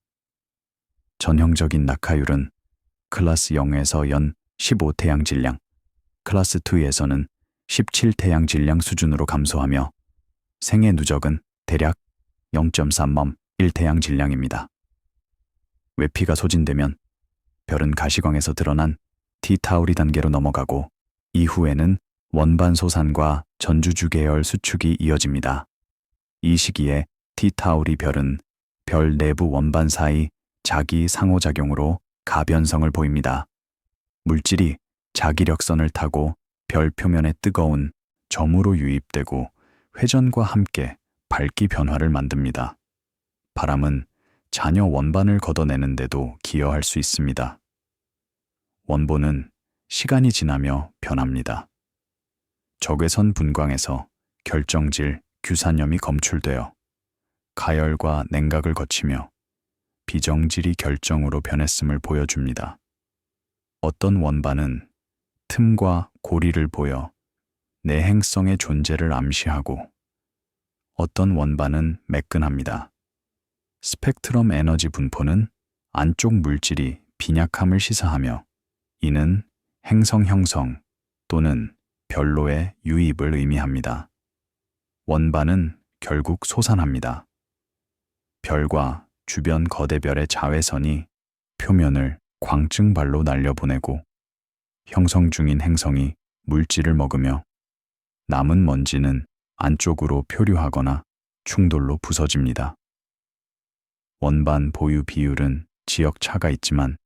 전형적인 낙하율은 클래스 0에서 연 15태양 질량, 클래스 2에서는 17태양 질량 수준으로 감소하며 생애 누적은 대략 0.3멈 1태양 질량입니다. 외피가 소진되면 별은 가시광에서 드러난 T타우리 단계로 넘어가고 이후에는 원반 소산과 전주주 계열 수축이 이어집니다. 이 시기에 T타우리 별은 별 내부 원반 사이 자기 상호작용으로 가변성을 보입니다. 물질이 자기력선을 타고 별 표면에 뜨거운 점으로 유입되고 회전과 함께 밝기 변화를 만듭니다. 바람은 잔여 원반을 걷어내는데도 기여할 수 있습니다. 원본은 시간이 지나며 변합니다. 적외선 분광에서 결정질 규산염이 검출되어 가열과 냉각을 거치며 비정질이 결정으로 변했음을 보여줍니다. 어떤 원반은 틈과 고리를 보여 내행성의 존재를 암시하고 어떤 원반은 매끈합니다. 스펙트럼 에너지 분포는 안쪽 물질이 빈약함을 시사하며 이는 행성 형성 또는 별로의 유입을 의미합니다. 원반은 결국 소산합니다. 별과 주변 거대별의 자외선이 표면을 광증발로 날려보내고 형성 중인 행성이 물질을 먹으며 남은 먼지는 안쪽으로 표류하거나 충돌로 부서집니다. 원반 보유 비율은 지역 차가 있지만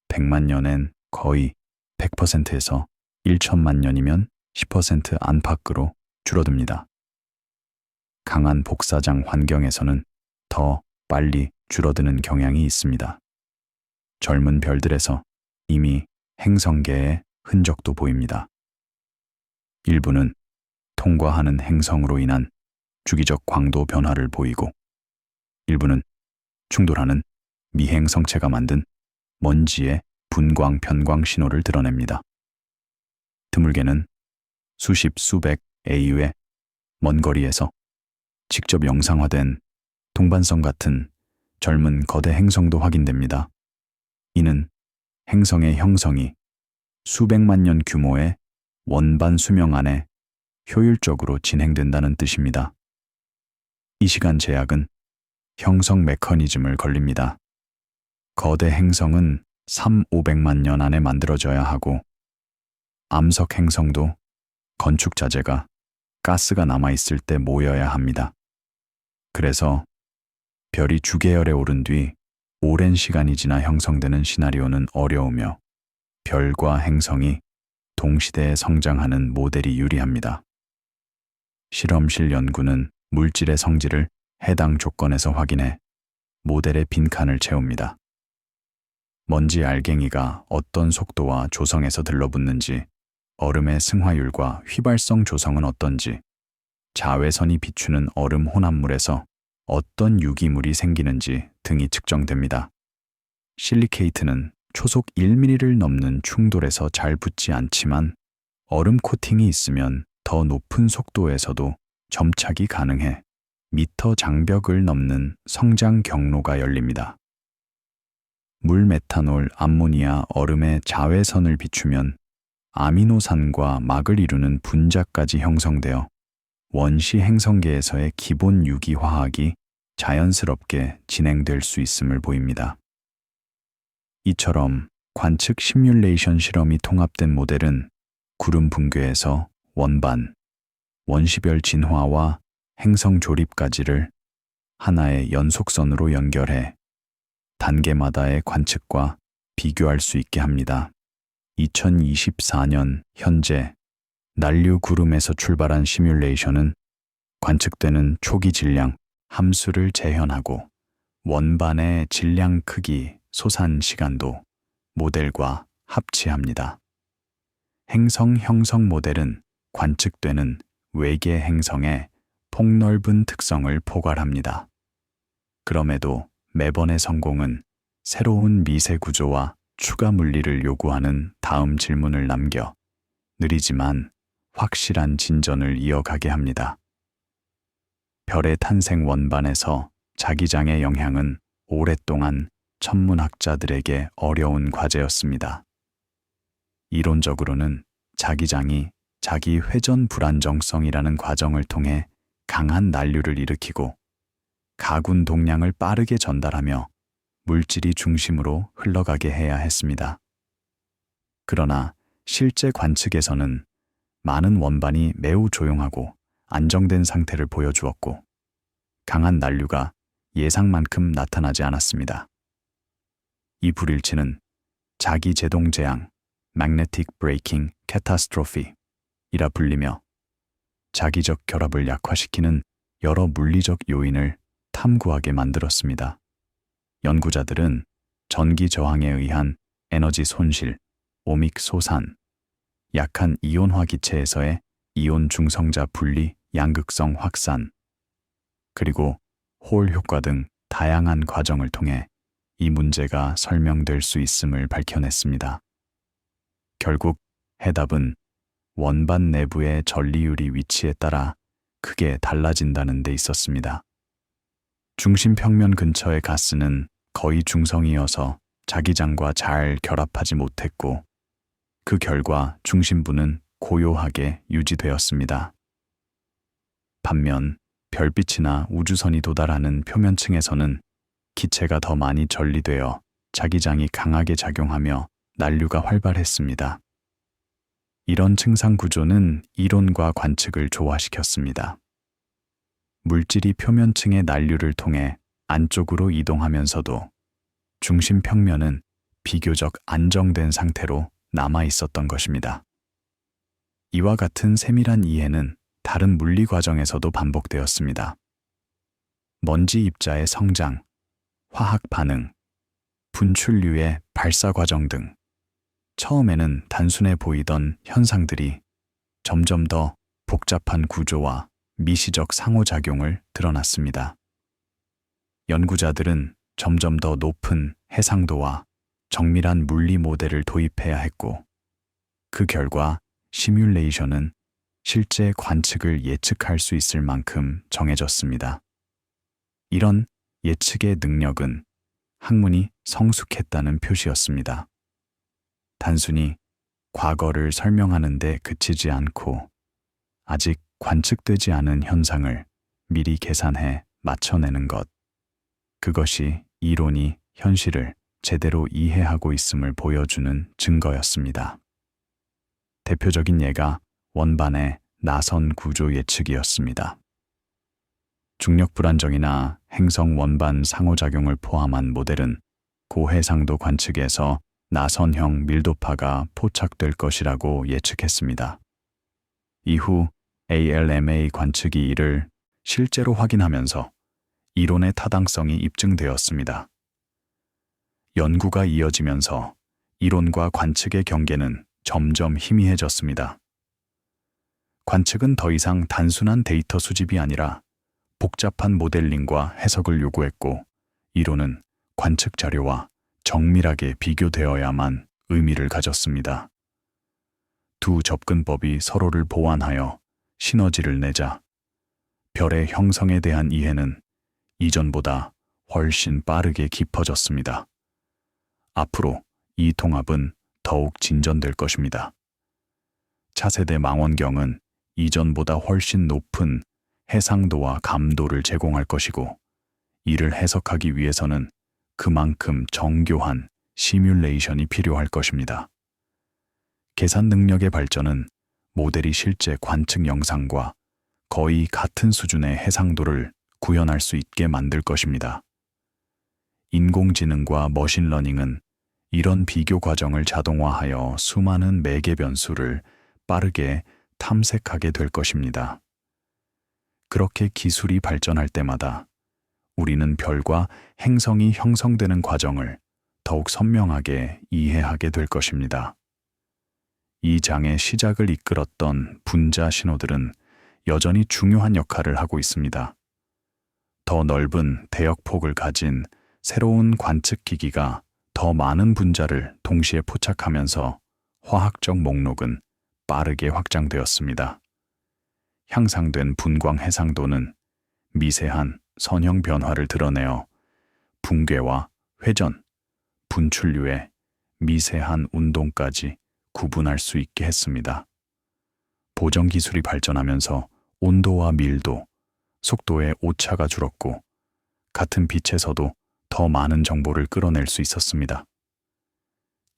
100만 년엔 거의 100%에서 1천만 년이면 10% 안팎으로 줄어듭니다. 강한 복사장 환경에서는 더 빨리 줄어드는 경향이 있습니다. 젊은 별들에서 이미 행성계의 흔적도 보입니다. 일부는 통과하는 행성으로 인한 주기적 광도 변화를 보이고 일부는 충돌하는 미행성체가 만든 먼지의 분광 편광 신호를 드러냅니다. 드물게는 수십 수백 AU의 먼 거리에서 직접 영상화된 동반성 같은 젊은 거대 행성도 확인됩니다. 이는 행성의 형성이 수백만 년 규모의 원반 수명 안에 효율적으로 진행된다는 뜻입니다. 이 시간 제약은 형성 메커니즘을 걸립니다. 거대 행성은 3,500만 년 안에 만들어져야 하고 암석 행성도 건축 자재가 가스가 남아있을 때 모여야 합니다. 그래서 별이 주계열에 오른 뒤 오랜 시간이 지나 형성되는 시나리오는 어려우며 별과 행성이 동시대에 성장하는 모델이 유리합니다. 실험실 연구는 물질의 성질을 해당 조건에서 확인해 모델의 빈칸을 채웁니다. 먼지 알갱이가 어떤 속도와 조성에서 들러붙는지, 얼음의 승화율과 휘발성 조성은 어떤지, 자외선이 비추는 얼음 혼합물에서 어떤 유기물이 생기는지 등이 측정됩니다. 실리케이트는 초속 1mm를 넘는 충돌에서 잘 붙지 않지만 얼음 코팅이 있으면 더 높은 속도에서도 점착이 가능해 미터 장벽을 넘는 성장 경로가 열립니다. 물, 메탄올, 암모니아, 얼음의 자외선을 비추면 아미노산과 막을 이루는 분자까지 형성되어 원시 행성계에서의 기본 유기화학이 자연스럽게 진행될 수 있음을 보입니다. 이처럼 관측 시뮬레이션 실험이 통합된 모델은 구름 붕괴에서 원반, 원시별 진화와 행성 조립까지를 하나의 연속선으로 연결해 단계마다의 관측과 비교할 수 있게 합니다. 2024년 현재 난류 구름에서 출발한 시뮬레이션은 관측되는 초기 질량 함수를 재현하고 원반의 질량 크기, 소산 시간도 모델과 합치합니다. 행성 형성 모델은 관측되는 외계 행성의 폭넓은 특성을 포괄합니다. 그럼에도 매번의 성공은 새로운 미세 구조와 추가 물리를 요구하는 다음 질문을 남겨 느리지만 확실한 진전을 이어가게 합니다. 별의 탄생 원반에서 자기장의 영향은 오랫동안 천문학자들에게 어려운 과제였습니다. 이론적으로는 자기장이 자기 회전 불안정성이라는 과정을 통해 강한 난류를 일으키고 가군 동량을 빠르게 전달하며 물질이 중심으로 흘러가게 해야 했습니다. 그러나 실제 관측에서는 많은 원반이 매우 조용하고 안정된 상태를 보여주었고 강한 난류가 예상만큼 나타나지 않았습니다. 이 불일치는 자기 제동 재앙 (Magnetic Braking Catastrophe) 이라 불리며 자기적 결합을 약화시키는 여러 물리적 요인을 탐구하게 만들었습니다. 연구자들은 전기 저항에 의한 에너지 손실, 오믹 소산, 약한 이온화 기체에서의 이온 중성자 분리 양극성 확산, 그리고 홀 효과 등 다양한 과정을 통해 이 문제가 설명될 수 있음을 밝혀냈습니다. 결국 해답은 원반 내부의 전리율이 위치에 따라 크게 달라진다는 데 있었습니다. 중심 평면 근처의 가스는 거의 중성이어서 자기장과 잘 결합하지 못했고 그 결과 중심부는 고요하게 유지되었습니다. 반면 별빛이나 우주선이 도달하는 표면층에서는 기체가 더 많이 전리되어 자기장이 강하게 작용하며 난류가 활발했습니다. 이런 층상 구조는 이론과 관측을 조화시켰습니다. 물질이 표면층의 난류를 통해 안쪽으로 이동하면서도 중심 평면은 비교적 안정된 상태로 남아 있었던 것입니다. 이와 같은 세밀한 이해는 다른 물리 과정에서도 반복되었습니다. 먼지 입자의 성장, 화학 반응, 분출류의 발사 과정 등 처음에는 단순해 보이던 현상들이 점점 더 복잡한 구조와 미시적 상호작용을 드러났습니다. 연구자들은 점점 더 높은 해상도와 정밀한 물리 모델을 도입해야 했고, 그 결과 시뮬레이션은 실제 관측을 예측할 수 있을 만큼 정해졌습니다. 이런 예측의 능력은 학문이 성숙했다는 표시였습니다. 단순히 과거를 설명하는 데 그치지 않고 아직 관측되지 않은 현상을 미리 계산해 맞춰내는 것. 그것이 이론이 현실을 제대로 이해하고 있음을 보여주는 증거였습니다. 대표적인 예가 원반의 나선 구조 예측이었습니다. 중력 불안정이나 행성 원반 상호작용을 포함한 모델은 고해상도 관측에서 나선형 밀도파가 포착될 것이라고 예측했습니다. 이후 ALMA 관측이 이를 실제로 확인하면서 이론의 타당성이 입증되었습니다. 연구가 이어지면서 이론과 관측의 경계는 점점 희미해졌습니다. 관측은 더 이상 단순한 데이터 수집이 아니라 복잡한 모델링과 해석을 요구했고, 이론은 관측 자료와 정밀하게 비교되어야만 의미를 가졌습니다. 두 접근법이 서로를 보완하여 시너지를 내자 별의 형성에 대한 이해는 이전보다 훨씬 빠르게 깊어졌습니다. 앞으로 이 통합은 더욱 진전될 것입니다. 차세대 망원경은 이전보다 훨씬 높은 해상도와 감도를 제공할 것이고, 이를 해석하기 위해서는 그만큼 정교한 시뮬레이션이 필요할 것입니다. 계산 능력의 발전은 모델이 실제 관측 영상과 거의 같은 수준의 해상도를 구현할 수 있게 만들 것입니다. 인공지능과 머신러닝은 이런 비교 과정을 자동화하여 수많은 매개 변수를 빠르게 탐색하게 될 것입니다. 그렇게 기술이 발전할 때마다 우리는 별과 행성이 형성되는 과정을 더욱 선명하게 이해하게 될 것입니다. 이 장의 시작을 이끌었던 분자 신호들은 여전히 중요한 역할을 하고 있습니다. 더 넓은 대역폭을 가진 새로운 관측 기기가 더 많은 분자를 동시에 포착하면서 화학적 목록은 빠르게 확장되었습니다. 향상된 분광 해상도는 미세한 선형 변화를 드러내어 붕괴와 회전, 분출류의 미세한 운동까지 구분할 수 있게 했습니다. 보정 기술이 발전하면서 온도와 밀도, 속도의 오차가 줄었고 같은 빛에서도 더 많은 정보를 끌어낼 수 있었습니다.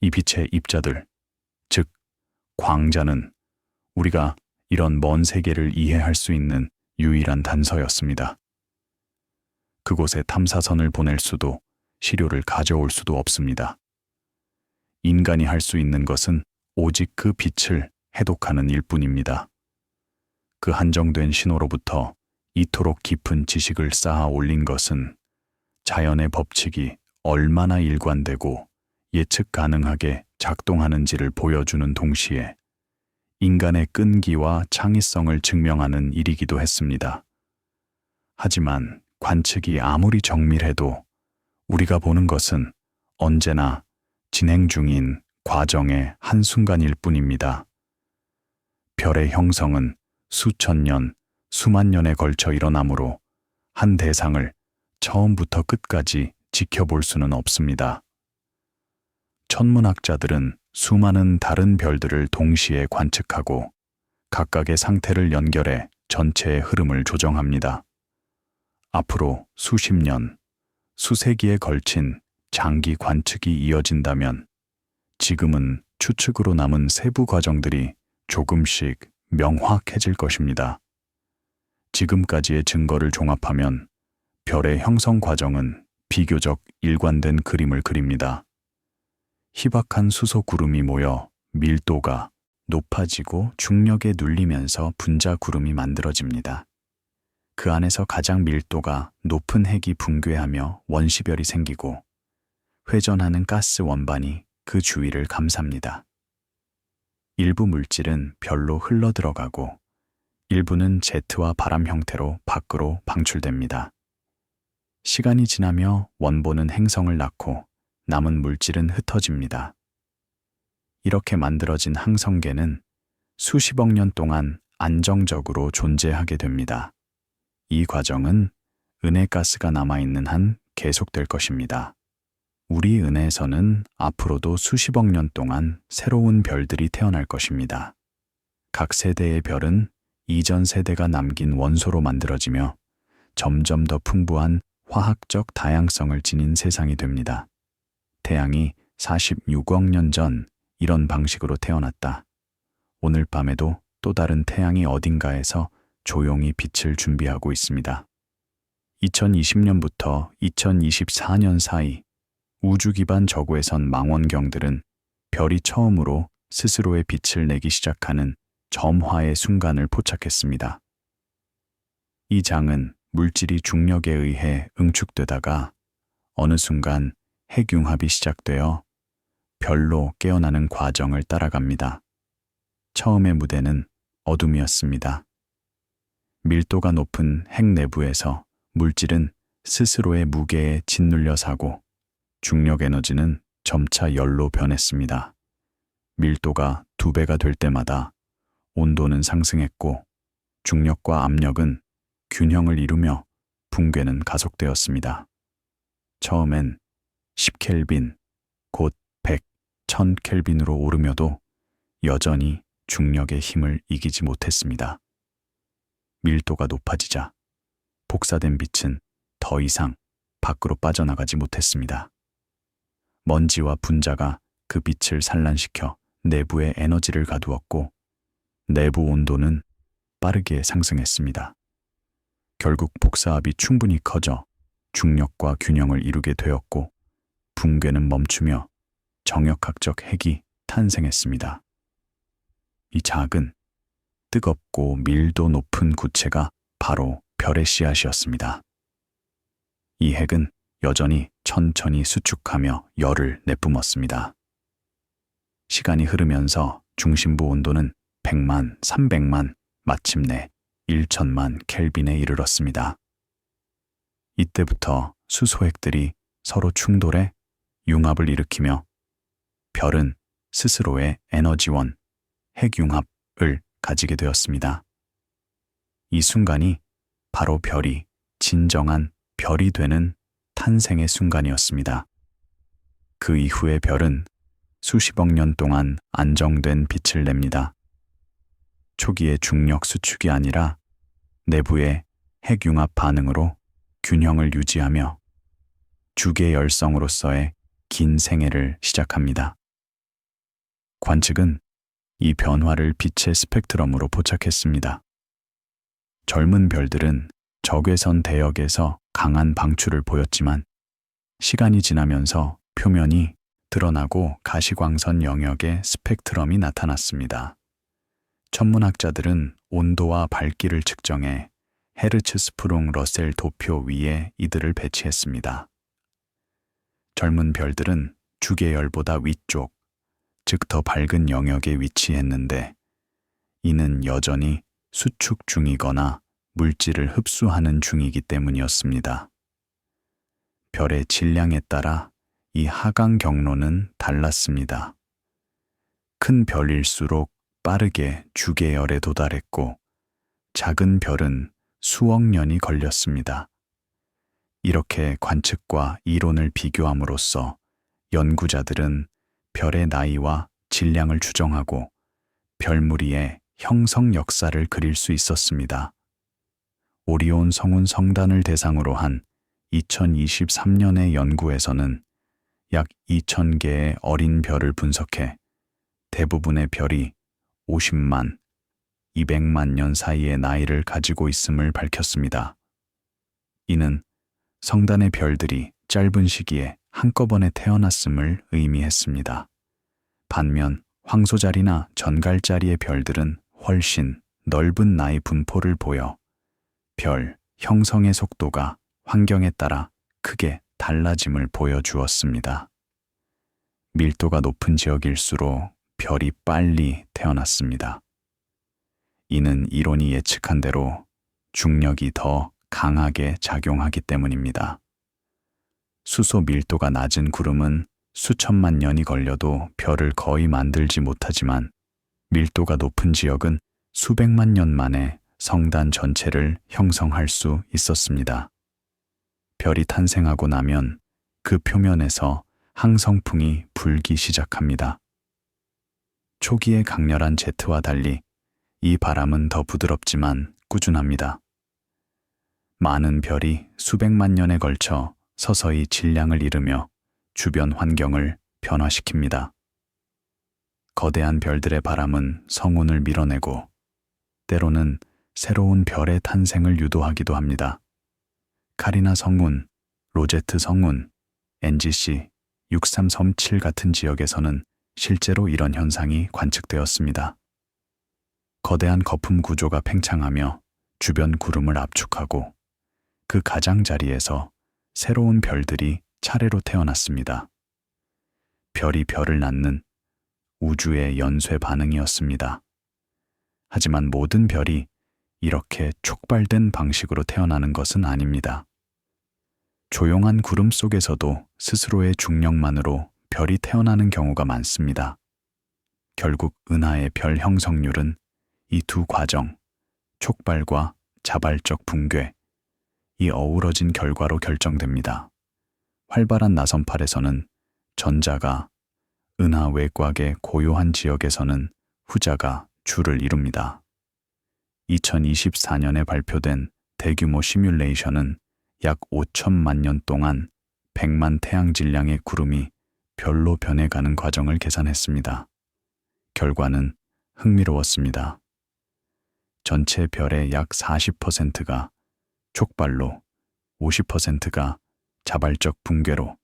이 빛의 입자들, 즉 광자는 우리가 이런 먼 세계를 이해할 수 있는 유일한 단서였습니다. 그곳에 탐사선을 보낼 수도 시료를 가져올 수도 없습니다. 인간이 할 수 있는 것은 오직 그 빛을 해독하는 일뿐입니다. 그 한정된 신호로부터 이토록 깊은 지식을 쌓아 올린 것은 자연의 법칙이 얼마나 일관되고 예측 가능하게 작동하는지를 보여주는 동시에 인간의 끈기와 창의성을 증명하는 일이기도 했습니다. 하지만 관측이 아무리 정밀해도 우리가 보는 것은 언제나 진행 중인 과정의 한순간일 뿐입니다. 별의 형성은 수천 년, 수만 년에 걸쳐 일어나므로 한 대상을 처음부터 끝까지 지켜볼 수는 없습니다. 천문학자들은 수많은 다른 별들을 동시에 관측하고 각각의 상태를 연결해 전체의 흐름을 조정합니다. 앞으로 수십 년, 수세기에 걸친 장기 관측이 이어진다면 지금은 추측으로 남은 세부 과정들이 조금씩 명확해질 것입니다. 지금까지의 증거를 종합하면 별의 형성 과정은 비교적 일관된 그림을 그립니다. 희박한 수소 구름이 모여 밀도가 높아지고 중력에 눌리면서 분자 구름이 만들어집니다. 그 안에서 가장 밀도가 높은 핵이 붕괴하며 원시별이 생기고 회전하는 가스 원반이 그 주위를 감쌉니다. 일부 물질은 별로 흘러들어가고 일부는 제트와 바람 형태로 밖으로 방출됩니다. 시간이 지나며 원본은 행성을 낳고 남은 물질은 흩어집니다. 이렇게 만들어진 항성계는 수십억 년 동안 안정적으로 존재하게 됩니다. 이 과정은 은하가스가 남아있는 한 계속될 것입니다. 우리 은하에서는 앞으로도 수십억 년 동안 새로운 별들이 태어날 것입니다. 각 세대의 별은 이전 세대가 남긴 원소로 만들어지며 점점 더 풍부한 화학적 다양성을 지닌 세상이 됩니다. 태양이 46억 년 전 이런 방식으로 태어났다. 오늘 밤에도 또 다른 태양이 어딘가에서 조용히 빛을 준비하고 있습니다. 2020년부터 2024년 사이 우주 기반 저구에선 망원경들은 별이 처음으로 스스로의 빛을 내기 시작하는 점화의 순간을 포착했습니다. 이 장은 물질이 중력에 의해 응축되다가 어느 순간 핵융합이 시작되어 별로 깨어나는 과정을 따라갑니다. 처음의 무대는 어둠이었습니다. 밀도가 높은 핵 내부에서 물질은 스스로의 무게에 짓눌려 사고 중력 에너지는 점차 열로 변했습니다. 밀도가 2배가 될 때마다 온도는 상승했고 중력과 압력은 균형을 이루며 붕괴는 가속되었습니다. 처음엔 10켈빈, 곧 100, 1000켈빈으로 오르며도 여전히 중력의 힘을 이기지 못했습니다. 밀도가 높아지자 복사된 빛은 더 이상 밖으로 빠져나가지 못했습니다. 먼지와 분자가 그 빛을 산란시켜 내부에 에너지를 가두었고 내부 온도는 빠르게 상승했습니다. 결국 복사압이 충분히 커져 중력과 균형을 이루게 되었고 붕괴는 멈추며 정역학적 핵이 탄생했습니다. 이 작은, 뜨겁고 밀도 높은 구체가 바로 별의 씨앗이었습니다. 이 핵은 여전히 천천히 수축하며 열을 내뿜었습니다. 시간이 흐르면서 중심부 온도는 100만, 300만, 마침내 1000만 켈빈에 이르렀습니다. 이때부터 수소핵들이 서로 충돌해 융합을 일으키며 별은 스스로의 에너지원, 핵융합을 가지게 되었습니다. 이 순간이 바로 별이 진정한 별이 되는 탄생의 순간이었습니다. 그 이후의 별은 수십억 년 동안 안정된 빛을 냅니다. 초기의 중력 수축이 아니라 내부의 핵융합 반응으로 균형을 유지하며 주계 열성으로서의 긴 생애를 시작합니다. 관측은 이 변화를 빛의 스펙트럼으로 포착했습니다. 젊은 별들은 적외선 대역에서 강한 방출을 보였지만 시간이 지나면서 표면이 드러나고 가시광선 영역의 스펙트럼이 나타났습니다. 천문학자들은 온도와 밝기를 측정해 헤르츠스프룽 러셀 도표 위에 이들을 배치했습니다. 젊은 별들은 주계열보다 위쪽, 즉 더 밝은 영역에 위치했는데 이는 여전히 수축 중이거나 물질을 흡수하는 중이기 때문이었습니다. 별의 질량에 따라 이 하강 경로는 달랐습니다. 큰 별일수록 빠르게 주계열에 도달했고 작은 별은 수억 년이 걸렸습니다. 이렇게 관측과 이론을 비교함으로써 연구자들은 별의 나이와 질량을 추정하고 별무리의 형성 역사를 그릴 수 있었습니다. 오리온 성운 성단을 대상으로 한 2023년의 연구에서는 약 2,000개의 어린 별을 분석해 대부분의 별이 50만, 200만 년 사이의 나이를 가지고 있음을 밝혔습니다. 이는 성단의 별들이 짧은 시기에 한꺼번에 태어났음을 의미했습니다. 반면 황소자리나 전갈자리의 별들은 훨씬 넓은 나이 분포를 보여 별 형성의 속도가 환경에 따라 크게 달라짐을 보여주었습니다. 밀도가 높은 지역일수록 별이 빨리 태어났습니다. 이는 이론이 예측한 대로 중력이 더 강하게 작용하기 때문입니다. 수소 밀도가 낮은 구름은 수천만 년이 걸려도 별을 거의 만들지 못하지만 밀도가 높은 지역은 수백만 년 만에 성단 전체를 형성할 수 있었습니다. 별이 탄생하고 나면 그 표면에서 항성풍이 불기 시작합니다. 초기의 강렬한 제트와 달리 이 바람은 더 부드럽지만 꾸준합니다. 많은 별이 수백만 년에 걸쳐 서서히 질량을 잃으며 주변 환경을 변화시킵니다. 거대한 별들의 바람은 성운을 밀어내고 때로는 새로운 별의 탄생을 유도하기도 합니다. 카리나 성운, 로제트 성운, NGC 6337 같은 지역에서는 실제로 이런 현상이 관측되었습니다. 거대한 거품 구조가 팽창하며 주변 구름을 압축하고 그 가장자리에서 새로운 별들이 차례로 태어났습니다. 별이 별을 낳는 우주의 연쇄 반응이었습니다. 하지만 모든 별이 이렇게 촉발된 방식으로 태어나는 것은 아닙니다. 조용한 구름 속에서도 스스로의 중력만으로 별이 태어나는 경우가 많습니다. 결국 은하의 별 형성률은 이 두 과정, 촉발과 자발적 붕괴, 이 어우러진 결과로 결정됩니다. 활발한 나선팔에서는 전자가, 은하 외곽의 고요한 지역에서는 후자가 주를 이룹니다. 2024년에 발표된 대규모 시뮬레이션은 약 5천만 년 동안 100만 태양 질량의 구름이 별로 변해가는 과정을 계산했습니다. 결과는 흥미로웠습니다. 전체 별의 약 40%가 촉발로, 50%가 자발적 붕괴로,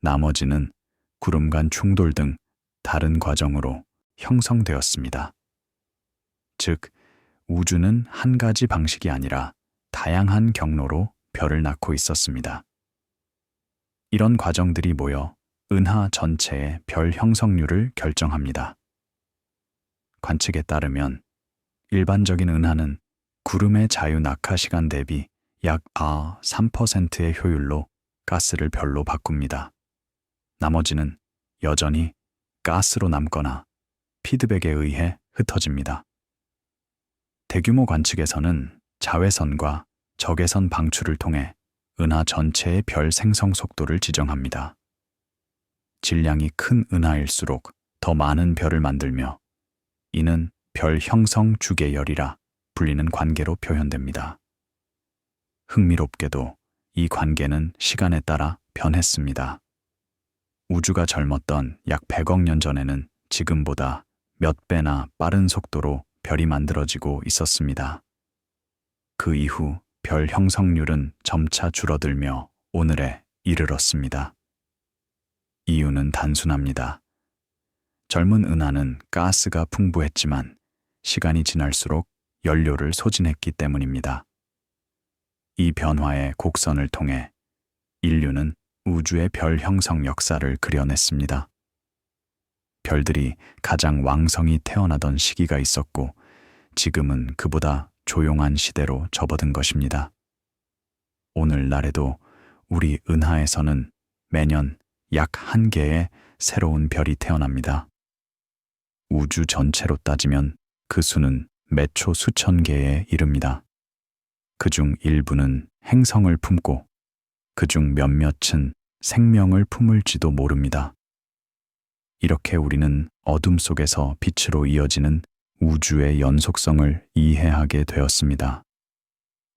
나머지는 구름 간 충돌 등 다른 과정으로 형성되었습니다. 즉, 우주는 한 가지 방식이 아니라 다양한 경로로 별을 낳고 있었습니다. 이런 과정들이 모여 은하 전체의 별 형성률을 결정합니다. 관측에 따르면 일반적인 은하는 구름의 자유 낙하 시간 대비 약 3%의 효율로 가스를 별로 바꿉니다. 나머지는 여전히 가스로 남거나 피드백에 의해 흩어집니다. 대규모 관측에서는 자외선과 적외선 방출을 통해 은하 전체의 별 생성 속도를 지정합니다. 질량이 큰 은하일수록 더 많은 별을 만들며 이는 별 형성 주계열이라 불리는 관계로 표현됩니다. 흥미롭게도 이 관계는 시간에 따라 변했습니다. 우주가 젊었던 약 100억 년 전에는 지금보다 몇 배나 빠른 속도로 별이 만들어지고 있었습니다. 그 이후 별 형성률은 점차 줄어들며 오늘에 이르렀습니다. 이유는 단순합니다. 젊은 은하는 가스가 풍부했지만 시간이 지날수록 연료를 소진했기 때문입니다. 이 변화의 곡선을 통해 인류는 우주의 별 형성 역사를 그려냈습니다. 별들이 가장 왕성히 태어나던 시기가 있었고 지금은 그보다 조용한 시대로 접어든 것입니다. 오늘날에도 우리 은하에서는 매년 약 1개의 새로운 별이 태어납니다. 우주 전체로 따지면 그 수는 매초 수천 개에 이릅니다. 그중 일부는 행성을 품고 그중 몇몇은 생명을 품을지도 모릅니다. 이렇게 우리는 어둠 속에서 빛으로 이어지는 우주의 연속성을 이해하게 되었습니다.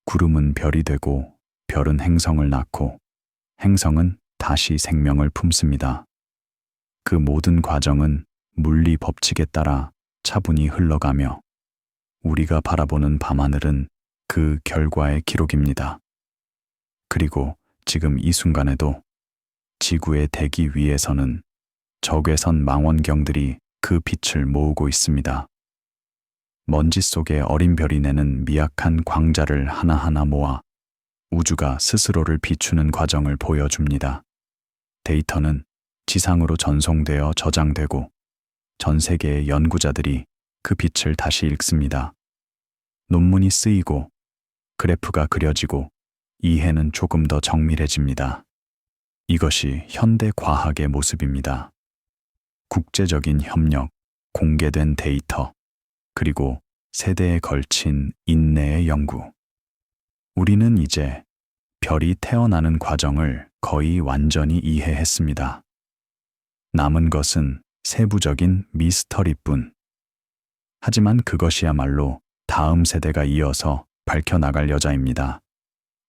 구름은 별이 되고 별은 행성을 낳고 행성은 다시 생명을 품습니다. 그 모든 과정은 물리 법칙에 따라 차분히 흘러가며 우리가 바라보는 밤하늘은 그 결과의 기록입니다. 그리고 지금 이 순간에도 지구의 대기 위에서는 적외선 망원경들이 그 빛을 모으고 있습니다. 먼지 속에 어린 별이 내는 미약한 광자를 하나하나 모아 우주가 스스로를 비추는 과정을 보여줍니다. 데이터는 지상으로 전송되어 저장되고 전 세계의 연구자들이 그 빛을 다시 읽습니다. 논문이 쓰이고 그래프가 그려지고 이해는 조금 더 정밀해집니다. 이것이 현대 과학의 모습입니다. 국제적인 협력, 공개된 데이터, 그리고 세대에 걸친 인내의 연구. 우리는 이제 별이 태어나는 과정을 거의 완전히 이해했습니다. 남은 것은 세부적인 미스터리뿐. 하지만 그것이야말로 다음 세대가 이어서 밝혀나갈 여자입니다.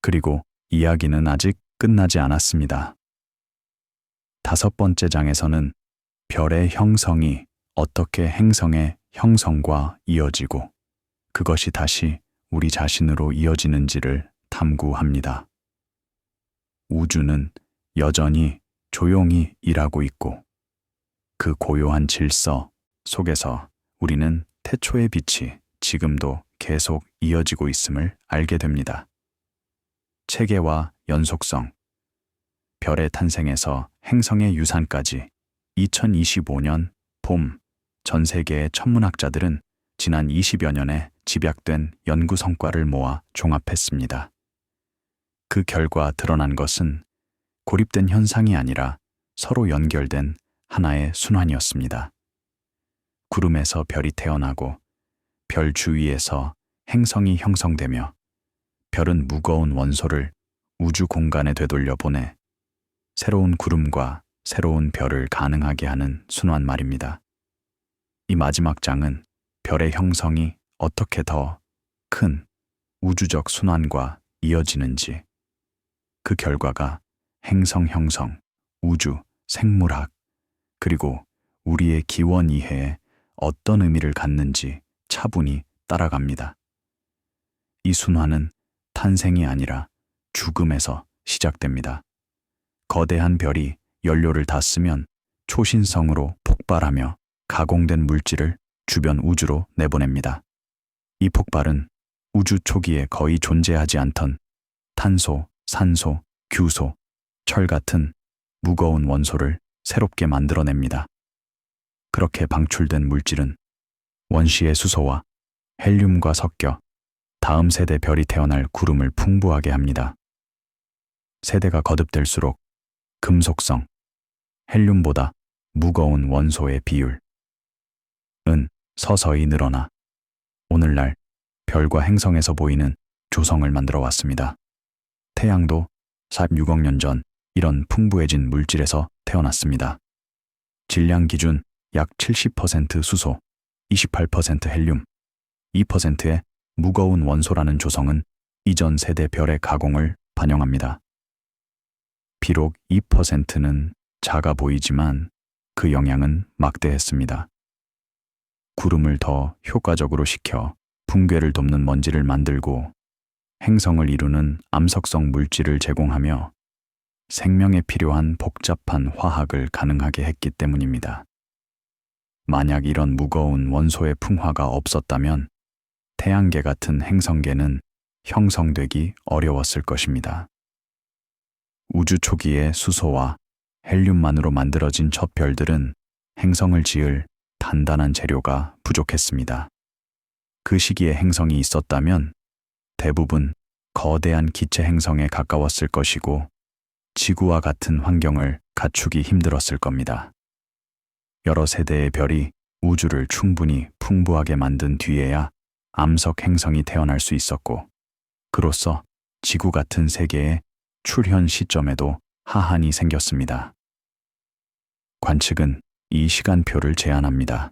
그리고 이야기는 아직 끝나지 않았습니다. 5번째 장에서는 별의 형성이 어떻게 행성의 형성과 이어지고 그것이 다시 우리 자신으로 이어지는지를 탐구합니다. 우주는 여전히 조용히 일하고 있고 그 고요한 질서 속에서 우리는 태초의 빛이 지금도 계속 이어지고 있음을 알게 됩니다. 체계와 연속성, 별의 탄생에서 행성의 유산까지 2025년 봄 전 세계의 천문학자들은 지난 20여 년의 집약된 연구 성과를 모아 종합했습니다. 그 결과 드러난 것은 고립된 현상이 아니라 서로 연결된 하나의 순환이었습니다. 구름에서 별이 태어나고 별 주위에서 행성이 형성되며 별은 무거운 원소를 우주 공간에 되돌려 보내 새로운 구름과 새로운 별을 가능하게 하는 순환 말입니다. 이 마지막 장은 별의 형성이 어떻게 더 큰 우주적 순환과 이어지는지, 그 결과가 행성 형성, 우주, 생물학, 그리고 우리의 기원 이해에 어떤 의미를 갖는지 차분히 따라갑니다. 이 순환은 탄생이 아니라 죽음에서 시작됩니다. 거대한 별이 연료를 다 쓰면 초신성으로 폭발하며 가공된 물질을 주변 우주로 내보냅니다. 이 폭발은 우주 초기에 거의 존재하지 않던 탄소, 산소, 규소, 철 같은 무거운 원소를 새롭게 만들어냅니다. 그렇게 방출된 물질은 원시의 수소와 헬륨과 섞여 다음 세대 별이 태어날 구름을 풍부하게 합니다. 세대가 거듭될수록 금속성, 헬륨보다 무거운 원소의 비율은 서서히 늘어나 오늘날 별과 행성에서 보이는 조성을 만들어 왔습니다. 태양도 46억 년 전 이런 풍부해진 물질에서 태어났습니다. 질량 기준 약 70% 수소, 28% 헬륨, 2%의 무거운 원소라는 조성은 이전 세대 별의 가공을 반영합니다. 비록 2%는 작아 보이지만 그 영향은 막대했습니다. 구름을 더 효과적으로 식혀 붕괴를 돕는 먼지를 만들고 행성을 이루는 암석성 물질을 제공하며 생명에 필요한 복잡한 화학을 가능하게 했기 때문입니다. 만약 이런 무거운 원소의 풍화가 없었다면 태양계 같은 행성계는 형성되기 어려웠을 것입니다. 우주 초기의 수소와 헬륨만으로 만들어진 첫 별들은 행성을 지을 단단한 재료가 부족했습니다. 그 시기에 행성이 있었다면 대부분 거대한 기체 행성에 가까웠을 것이고 지구와 같은 환경을 갖추기 힘들었을 겁니다. 여러 세대의 별이 우주를 충분히 풍부하게 만든 뒤에야 암석 행성이 태어날 수 있었고, 그로써 지구 같은 세계의 출현 시점에도 하한이 생겼습니다. 관측은 이 시간표를 제안합니다.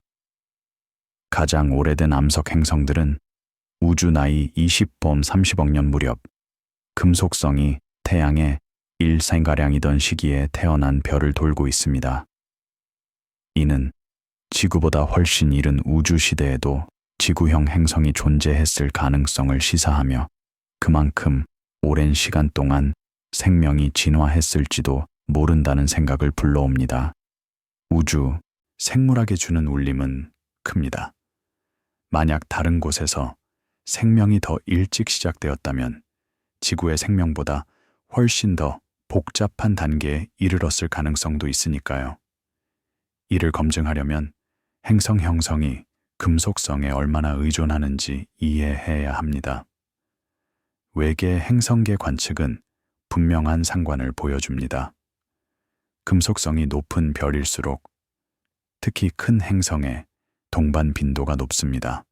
가장 오래된 암석 행성들은 우주 나이 20봄 30억 년 무렵 금속성이 태양의 1생가량이던 시기에 태어난 별을 돌고 있습니다. 이는 지구보다 훨씬 이른 우주 시대에도 지구형 행성이 존재했을 가능성을 시사하며 그만큼 오랜 시간 동안 생명이 진화했을지도 모른다는 생각을 불러옵니다. 우주, 생물학에 주는 울림은 큽니다. 만약 다른 곳에서 생명이 더 일찍 시작되었다면 지구의 생명보다 훨씬 더 복잡한 단계에 이르렀을 가능성도 있으니까요. 이를 검증하려면 행성 형성이 금속성에 얼마나 의존하는지 이해해야 합니다. 외계 행성계 관측은 분명한 상관을 보여줍니다. 금속성이 높은 별일수록 특히 큰 행성의 동반 빈도가 높습니다.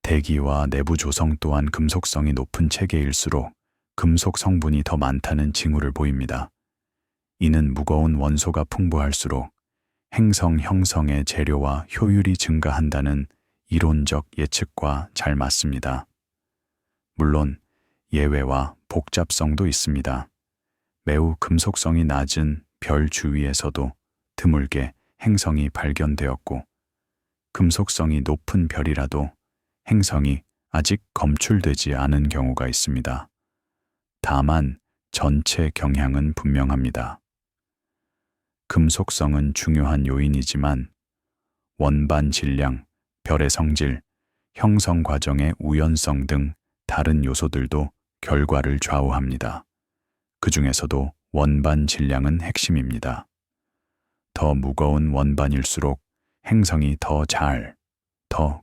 대기와 내부 조성 또한 금속성이 높은 체계일수록 금속 성분이 더 많다는 징후를 보입니다. 이는 무거운 원소가 풍부할수록 행성 형성의 재료와 효율이 증가한다는 이론적 예측과 잘 맞습니다. 물론 예외와 복잡성도 있습니다. 매우 금속성이 낮은 별 주위에서도 드물게 행성이 발견되었고, 금속성이 높은 별이라도 행성이 아직 검출되지 않은 경우가 있습니다. 다만 전체 경향은 분명합니다. 금속성은 중요한 요인이지만 원반 질량, 별의 성질, 형성 과정의 우연성 등 다른 요소들도 결과를 좌우합니다. 그 중에서도 원반 질량은 핵심입니다. 더 무거운 원반일수록 행성이 더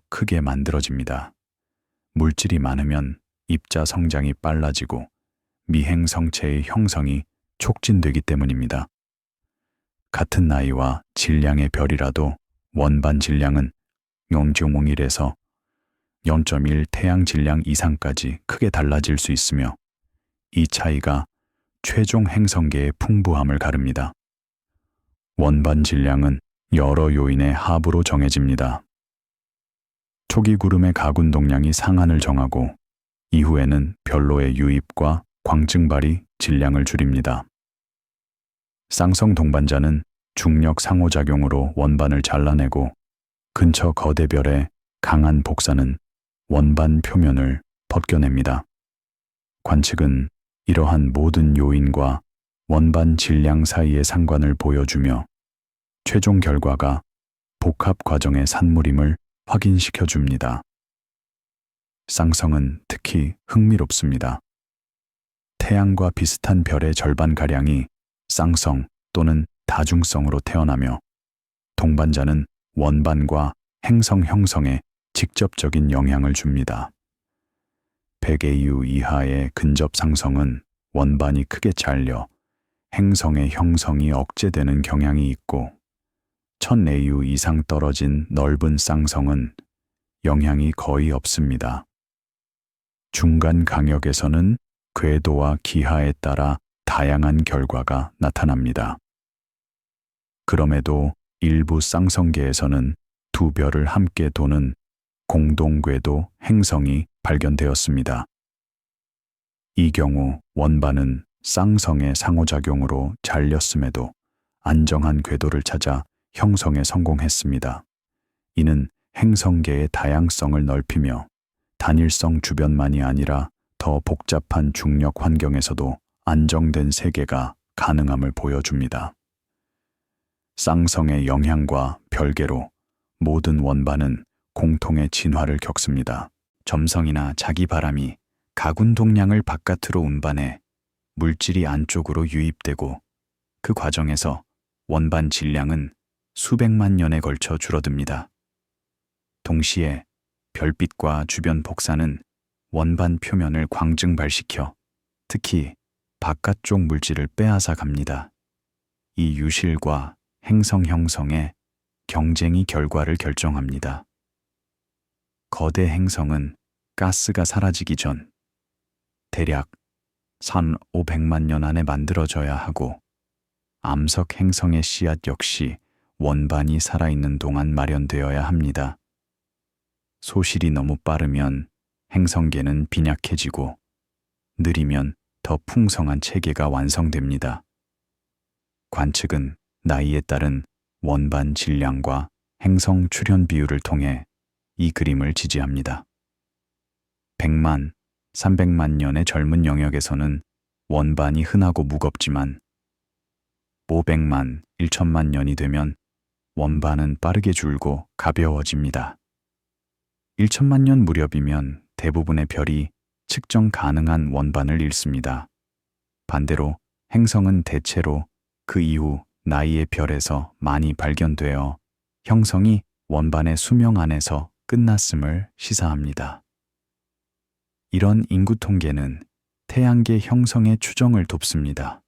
크게 만들어집니다. 물질이 많으면 입자 성장이 빨라지고 미행 성체의 형성이 촉진되기 때문입니다. 같은 나이와 질량의 별이라도 원반 질량은 0.01에서 0.1 태양 질량 이상까지 크게 달라질 수 있으며 이 차이가 최종 행성계의 풍부함을 가릅니다. 원반 질량은 여러 요인의 합으로 정해집니다. 초기 구름의 가군동량이 상한을 정하고 이후에는 별로의 유입과 광증발이 질량을 줄입니다. 쌍성 동반자는 중력 상호작용으로 원반을 잘라내고 근처 거대 별의 강한 복사는 원반 표면을 벗겨냅니다. 관측은 이러한 모든 요인과 원반 질량 사이의 상관을 보여주며 최종 결과가 복합 과정의 산물임을 확인시켜 줍니다. 쌍성은 특히 흥미롭습니다. 태양과 비슷한 별의 절반가량이 쌍성 또는 다중성으로 태어나며 동반자는 원반과 행성 형성에 직접적인 영향을 줍니다. 100AU 이하의 근접 상성은 원반이 크게 잘려 행성의 형성이 억제되는 경향이 있고 1000AU 이상 떨어진 넓은 쌍성은 영향이 거의 없습니다. 중간 강역에서는 궤도와 기하에 따라 다양한 결과가 나타납니다. 그럼에도 일부 쌍성계에서는 두 별을 함께 도는 공동궤도 행성이 발견되었습니다. 이 경우 원반은 쌍성의 상호작용으로 잘렸음에도 안정한 궤도를 찾아 형성에 성공했습니다. 이는 행성계의 다양성을 넓히며 단일성 주변만이 아니라 더 복잡한 중력 환경에서도 안정된 세계가 가능함을 보여줍니다. 쌍성의 영향과 별개로 모든 원반은 공통의 진화를 겪습니다. 점성이나 자기 바람이 가군 동량을 바깥으로 운반해 물질이 안쪽으로 유입되고 그 과정에서 원반 질량은 수백만 년에 걸쳐 줄어듭니다. 동시에 별빛과 주변 복사는 원반 표면을 광증발시켜 특히 바깥쪽 물질을 빼앗아 갑니다. 이 유실과 행성 형성의 경쟁이 결과를 결정합니다. 거대 행성은 가스가 사라지기 전 대략 1,500만 년 안에 만들어져야 하고 암석 행성의 씨앗 역시 원반이 살아있는 동안 마련되어야 합니다. 소실이 너무 빠르면 행성계는 빈약해지고 느리면 더 풍성한 체계가 완성됩니다. 관측은 나이에 따른 원반 질량과 행성 출현 비율을 통해 이 그림을 지지합니다. 100만, 300만 년의 젊은 영역에서는 원반이 흔하고 무겁지만 500만, 1천만 년이 되면 원반은 빠르게 줄고 가벼워집니다. 1천만 년 무렵이면 대부분의 별이 측정 가능한 원반을 잃습니다. 반대로 행성은 대체로 그 이후 나이의 별에서 많이 발견되어 형성이 원반의 수명 안에서 끝났음을 시사합니다. 이런 인구 통계는 태양계 형성의 추정을 돕습니다.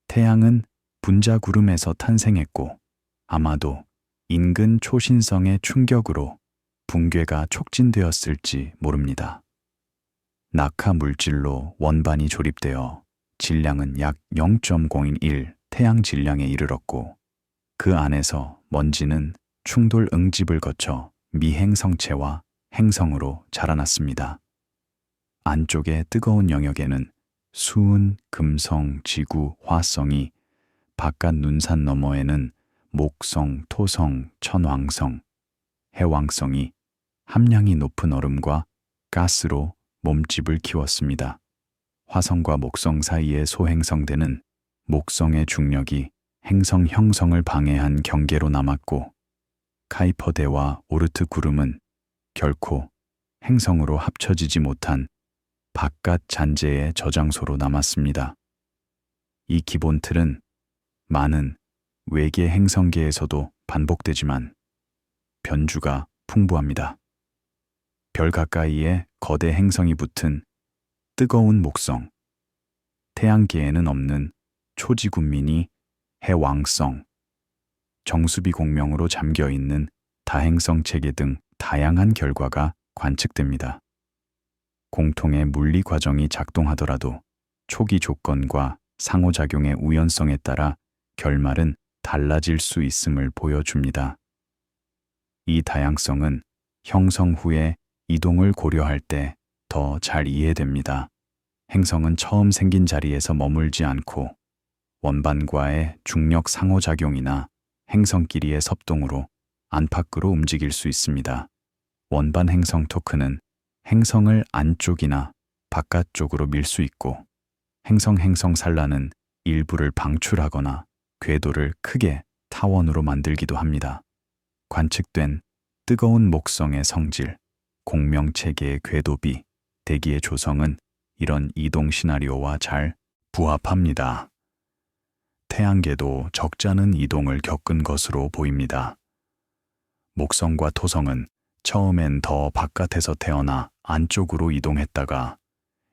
태양은 분자구름에서 탄생했고 아마도 인근 초신성의 충격으로 붕괴가 촉진되었을지 모릅니다. 낙하 물질로 원반이 조립되어 질량은 약 0.001 태양 질량에 이르렀고 그 안에서 먼지는 충돌 응집을 거쳐 미행성체와 행성으로 자라났습니다. 안쪽의 뜨거운 영역에는 수은, 금성, 지구, 화성이, 바깥 눈산 너머에는 목성, 토성, 천왕성, 해왕성이 함량이 높은 얼음과 가스로 몸집을 키웠습니다. 화성과 목성 사이의 소행성대는 목성의 중력이 행성 형성을 방해한 경계로 남았고 카이퍼대와 오르트 구름은 결코 행성으로 합쳐지지 못한 바깥 잔재의 저장소로 남았습니다. 이 기본 틀은 많은 외계 행성계에서도 반복되지만 변주가 풍부합니다. 별 가까이에 거대 행성이 붙은 뜨거운 목성, 태양계에는 없는 초지군민이 해왕성, 정수비 공명으로 잠겨있는 다행성 체계 등 다양한 결과가 관측됩니다. 공통의 물리 과정이 작동하더라도 초기 조건과 상호작용의 우연성에 따라 결말은 달라질 수 있음을 보여줍니다. 이 다양성은 형성 후에 이동을 고려할 때 더 잘 이해됩니다. 행성은 처음 생긴 자리에서 머물지 않고 원반과의 중력 상호작용이나 행성끼리의 섭동으로 안팎으로 움직일 수 있습니다. 원반 행성 토크는 행성을 안쪽이나 바깥쪽으로 밀 수 있고 행성 산란은 일부를 방출하거나 궤도를 크게 타원으로 만들기도 합니다. 관측된 뜨거운 목성의 성질, 공명체계의 궤도비, 대기의 조성은 이런 이동 시나리오와 잘 부합합니다. 태양계도 적잖은 이동을 겪은 것으로 보입니다. 목성과 토성은 처음엔 더 바깥에서 태어나 안쪽으로 이동했다가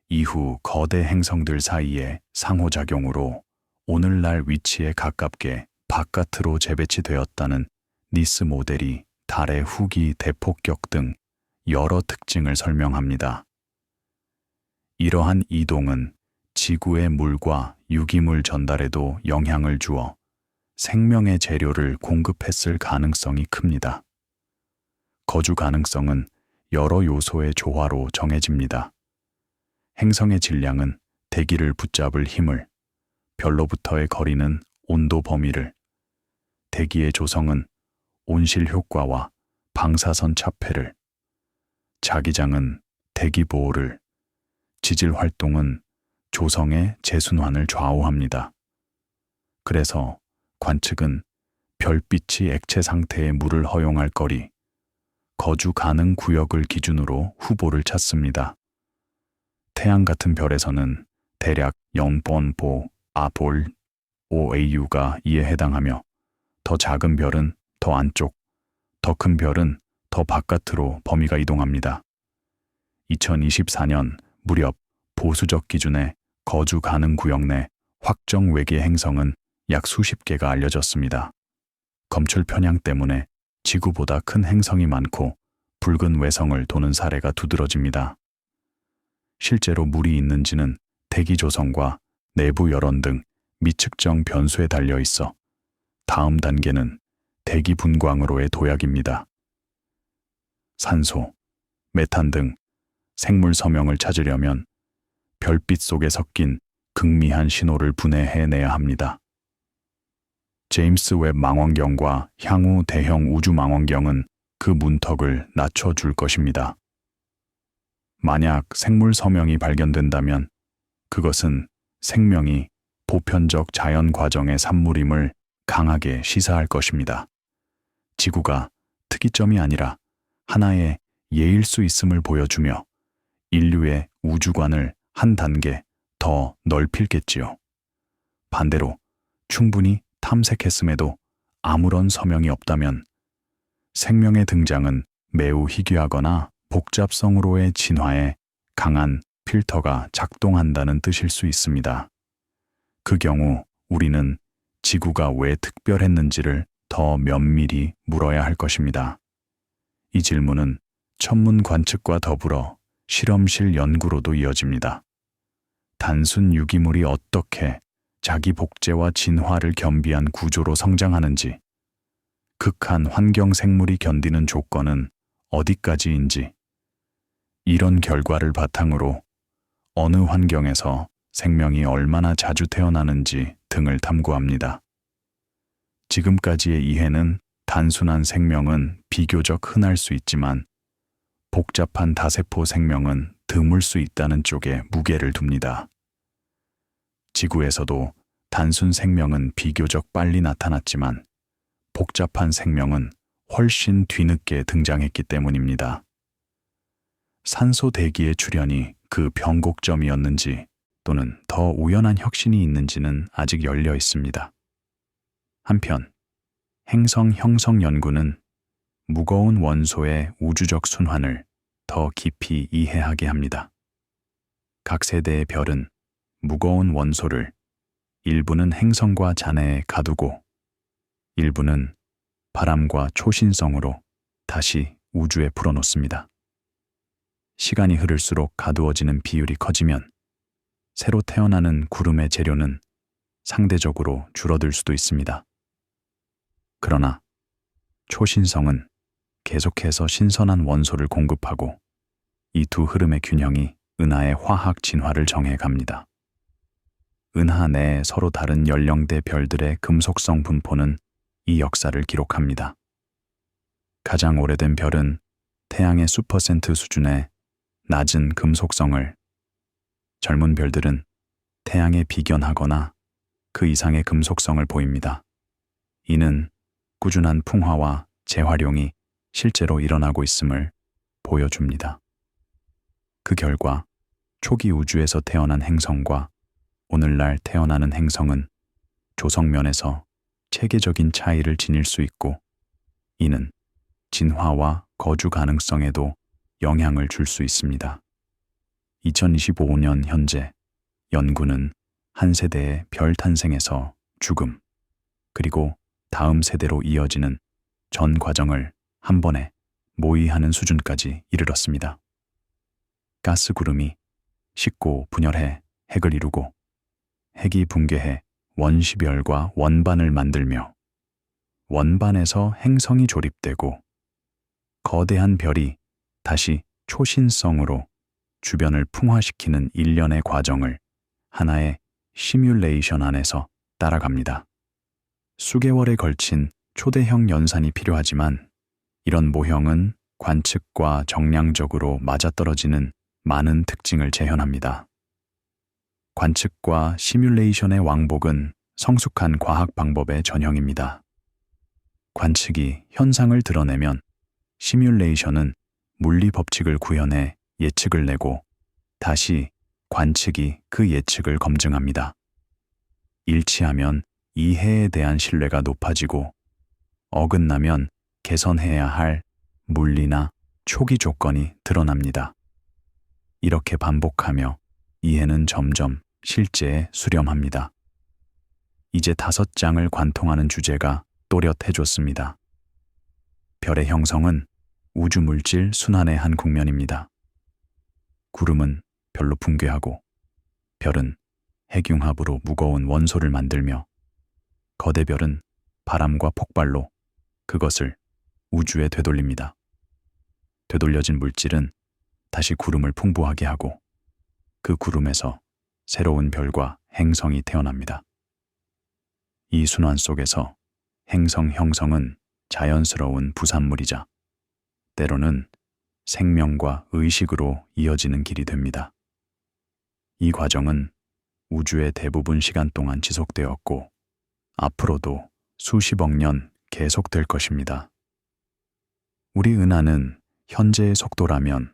이후 거대 행성들 사이의 상호작용으로 오늘날 위치에 가깝게 바깥으로 재배치되었다는 니스 모델이 달의 후기 대폭격 등 여러 특징을 설명합니다. 이러한 이동은 지구의 물과 유기물 전달에도 영향을 주어 생명의 재료를 공급했을 가능성이 큽니다. 거주 가능성은 여러 요소의 조화로 정해집니다. 행성의 질량은 대기를 붙잡을 힘을, 별로부터의 거리는 온도 범위를, 대기의 조성은 온실 효과와 방사선 차폐를, 자기장은 대기 보호를, 지질 활동은 조성의 재순환을 좌우합니다. 그래서 관측은 별빛이 액체 상태의 물을 허용할 거리, 거주 가능 구역을 기준으로 후보를 찾습니다. 태양 같은 별에서는 대략 0.5 아볼 OAU가 이에 해당하며 더 작은 별은 더 안쪽, 더 큰 별은 더 바깥으로 범위가 이동합니다. 2024년 무렵 보수적 기준의 거주 가능 구역 내 확정 외계 행성은 약 수십 개가 알려졌습니다. 검출 편향 때문에 지구보다 큰 행성이 많고 붉은 외성을 도는 사례가 두드러집니다. 실제로 물이 있는지는 대기 조성과 내부 열원 등 미측정 변수에 달려 있어 다음 단계는 대기 분광으로의 도약입니다. 산소, 메탄 등 생물 서명을 찾으려면 별빛 속에 섞인 극미한 신호를 분해해내야 합니다. 제임스 웹 망원경과 향후 대형 우주 망원경은 그 문턱을 낮춰줄 것입니다. 만약 생물 서명이 발견된다면 그것은 생명이 보편적 자연 과정의 산물임을 강하게 시사할 것입니다. 지구가 특이점이 아니라 하나의 예일 수 있음을 보여주며 인류의 우주관을 한 단계 더 넓힐겠지요. 반대로 충분히 탐색했음에도 아무런 서명이 없다면 생명의 등장은 매우 희귀하거나 복잡성으로의 진화에 강한 필터가 작동한다는 뜻일 수 있습니다. 그 경우 우리는 지구가 왜 특별했는지를 더 면밀히 물어야 할 것입니다. 이 질문은 천문 관측과 더불어 실험실 연구로도 이어집니다. 단순 유기물이 어떻게 자기 복제와 진화를 겸비한 구조로 성장하는지, 극한 환경 생물이 견디는 조건은 어디까지인지, 이런 결과를 바탕으로 어느 환경에서 생명이 얼마나 자주 태어나는지 등을 탐구합니다. 지금까지의 이해는 단순한 생명은 비교적 흔할 수 있지만 복잡한 다세포 생명은 드물 수 있다는 쪽에 무게를 둡니다. 지구에서도 단순 생명은 비교적 빨리 나타났지만 복잡한 생명은 훨씬 뒤늦게 등장했기 때문입니다. 산소 대기의 출현이 그 변곡점이었는지 또는 더 우연한 혁신이 있는지는 아직 열려 있습니다. 한편 행성 형성 연구는 무거운 원소의 우주적 순환을 더 깊이 이해하게 합니다. 각 세대의 별은 무거운 원소를 일부는 행성과 잔해에 가두고 일부는 바람과 초신성으로 다시 우주에 풀어놓습니다. 시간이 흐를수록 가두어지는 비율이 커지면 새로 태어나는 구름의 재료는 상대적으로 줄어들 수도 있습니다. 그러나 초신성은 계속해서 신선한 원소를 공급하고 이 두 흐름의 균형이 은하의 화학 진화를 정해 갑니다. 은하 내에 서로 다른 연령대 별들의 금속성 분포는 이 역사를 기록합니다. 가장 오래된 별은 태양의 수퍼센트 수준의 낮은 금속성을, 젊은 별들은 태양에 비견하거나 그 이상의 금속성을 보입니다. 이는 꾸준한 풍화와 재활용이 실제로 일어나고 있음을 보여줍니다. 그 결과 초기 우주에서 태어난 행성과 오늘날 태어나는 행성은 조성면에서 체계적인 차이를 지닐 수 있고 이는 진화와 거주 가능성에도 영향을 줄 수 있습니다. 2025년 현재 연구는 한 세대의 별 탄생에서 죽음, 그리고 다음 세대로 이어지는 전 과정을 한 번에 모의하는 수준까지 이르렀습니다. 가스 구름이 식고 분열해 핵을 이루고 핵이 붕괴해 원시별과 원반을 만들며 원반에서 행성이 조립되고 거대한 별이 다시 초신성으로 주변을 풍화시키는 일련의 과정을 하나의 시뮬레이션 안에서 따라갑니다. 수개월에 걸친 초대형 연산이 필요하지만 이런 모형은 관측과 정량적으로 맞아떨어지는 많은 특징을 재현합니다. 관측과 시뮬레이션의 왕복은 성숙한 과학 방법의 전형입니다. 관측이 현상을 드러내면 시뮬레이션은 물리 법칙을 구현해 예측을 내고 다시 관측이 그 예측을 검증합니다. 일치하면 이해에 대한 신뢰가 높아지고 어긋나면 개선해야 할 물리나 초기 조건이 드러납니다. 이렇게 반복하며 이해는 점점 실제에 수렴합니다. 이제 5장을 관통하는 주제가 또렷해졌습니다. 별의 형성은 우주물질 순환의 한 국면입니다. 구름은 별로 붕괴하고 별은 핵융합으로 무거운 원소를 만들며 거대 별은 바람과 폭발로 그것을 우주에 되돌립니다. 되돌려진 물질은 다시 구름을 풍부하게 하고 그 구름에서 새로운 별과 행성이 태어납니다. 이 순환 속에서 행성 형성은 자연스러운 부산물이자 때로는 생명과 의식으로 이어지는 길이 됩니다. 이 과정은 우주의 대부분 시간 동안 지속되었고 앞으로도 수십억 년 계속될 것입니다. 우리 은하는 현재의 속도라면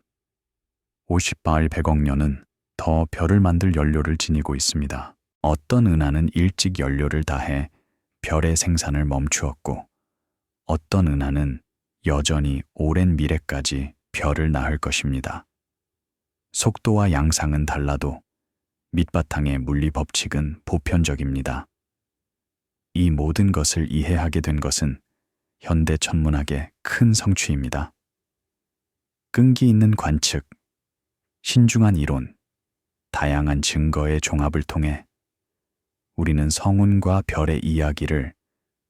50바을 100억 년은 더 별을 만들 연료를 지니고 있습니다. 어떤 은하는 일찍 연료를 다해 별의 생산을 멈추었고 어떤 은하는 여전히 오랜 미래까지 별을 낳을 것입니다. 속도와 양상은 달라도 밑바탕의 물리 법칙은 보편적입니다. 이 모든 것을 이해하게 된 것은 현대 천문학의 큰 성취입니다. 끈기 있는 관측, 신중한 이론, 다양한 증거의 종합을 통해 우리는 성운과 별의 이야기를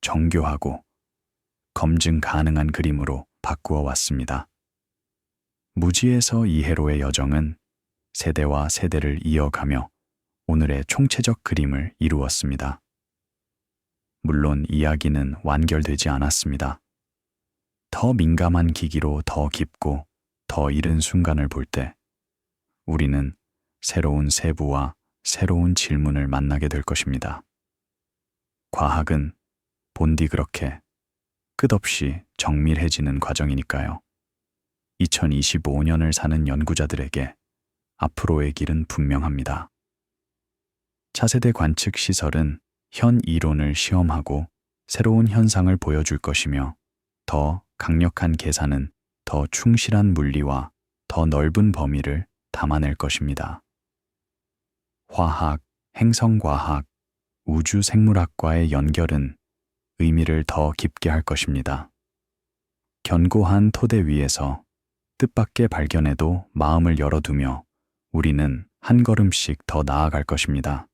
정교하고 검증 가능한 그림으로 바꾸어 왔습니다. 무지에서 이해로의 여정은 세대와 세대를 이어가며 오늘의 총체적 그림을 이루었습니다. 물론 이야기는 완결되지 않았습니다. 더 민감한 기기로 더 깊고 더 이른 순간을 볼 때 우리는 새로운 세부와 새로운 질문을 만나게 될 것입니다. 과학은 본디 그렇게 끝없이 정밀해지는 과정이니까요. 2025년을 사는 연구자들에게 앞으로의 길은 분명합니다. 차세대 관측 시설은 현 이론을 시험하고 새로운 현상을 보여줄 것이며 더 강력한 계산은 더 충실한 물리와 더 넓은 범위를 담아낼 것입니다. 화학, 행성과학, 우주생물학과의 연결은 의미를 더 깊게 할 것입니다. 견고한 토대 위에서 뜻밖의 발견에도 마음을 열어두며 우리는 한 걸음씩 더 나아갈 것입니다.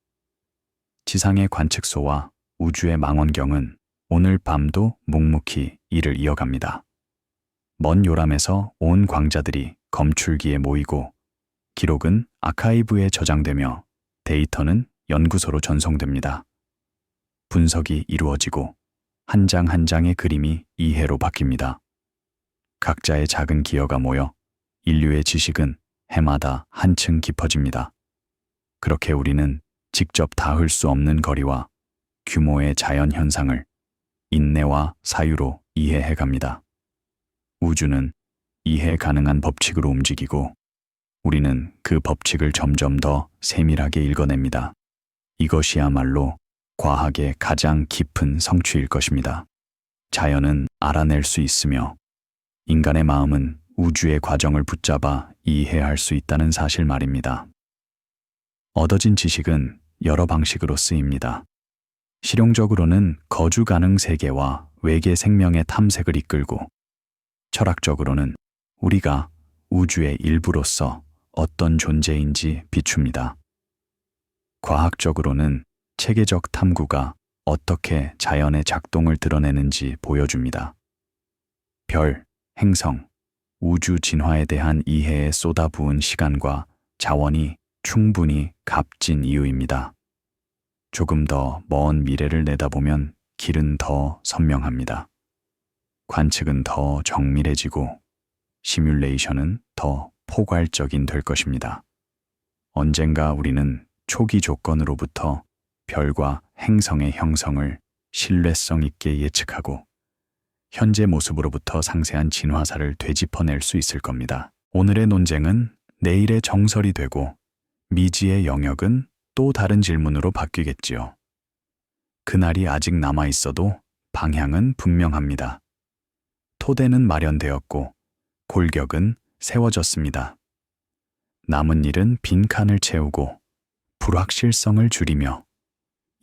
지상의 관측소와 우주의 망원경은 오늘 밤도 묵묵히 일을 이어갑니다. 먼 요람에서 온 광자들이 검출기에 모이고 기록은 아카이브에 저장되며 데이터는 연구소로 전송됩니다. 분석이 이루어지고 한 장 한 장의 그림이 이해로 바뀝니다. 각자의 작은 기여가 모여 인류의 지식은 해마다 한층 깊어집니다. 그렇게 우리는 직접 닿을 수 없는 거리와 규모의 자연 현상을 인내와 사유로 이해해 갑니다. 우주는 이해 가능한 법칙으로 움직이고 우리는 그 법칙을 점점 더 세밀하게 읽어냅니다. 이것이야말로 과학의 가장 깊은 성취일 것입니다. 자연은 알아낼 수 있으며 인간의 마음은 우주의 과정을 붙잡아 이해할 수 있다는 사실 말입니다. 얻어진 지식은 여러 방식으로 쓰입니다. 실용적으로는 거주 가능 세계와 외계 생명의 탐색을 이끌고 철학적으로는 우리가 우주의 일부로서 어떤 존재인지 비춥니다. 과학적으로는 체계적 탐구가 어떻게 자연의 작동을 드러내는지 보여줍니다. 별, 행성, 우주 진화에 대한 이해에 쏟아부은 시간과 자원이 충분히 값진 이유입니다. 조금 더 먼 미래를 내다보면 길은 더 선명합니다. 관측은 더 정밀해지고 시뮬레이션은 더 포괄적인 될 것입니다. 언젠가 우리는 초기 조건으로부터 별과 행성의 형성을 신뢰성 있게 예측하고 현재 모습으로부터 상세한 진화사를 되짚어낼 수 있을 겁니다. 오늘의 논쟁은 내일의 정설이 되고 미지의 영역은 또 다른 질문으로 바뀌겠지요. 그날이 아직 남아 있어도 방향은 분명합니다. 토대는 마련되었고 골격은 세워졌습니다. 남은 일은 빈칸을 채우고 불확실성을 줄이며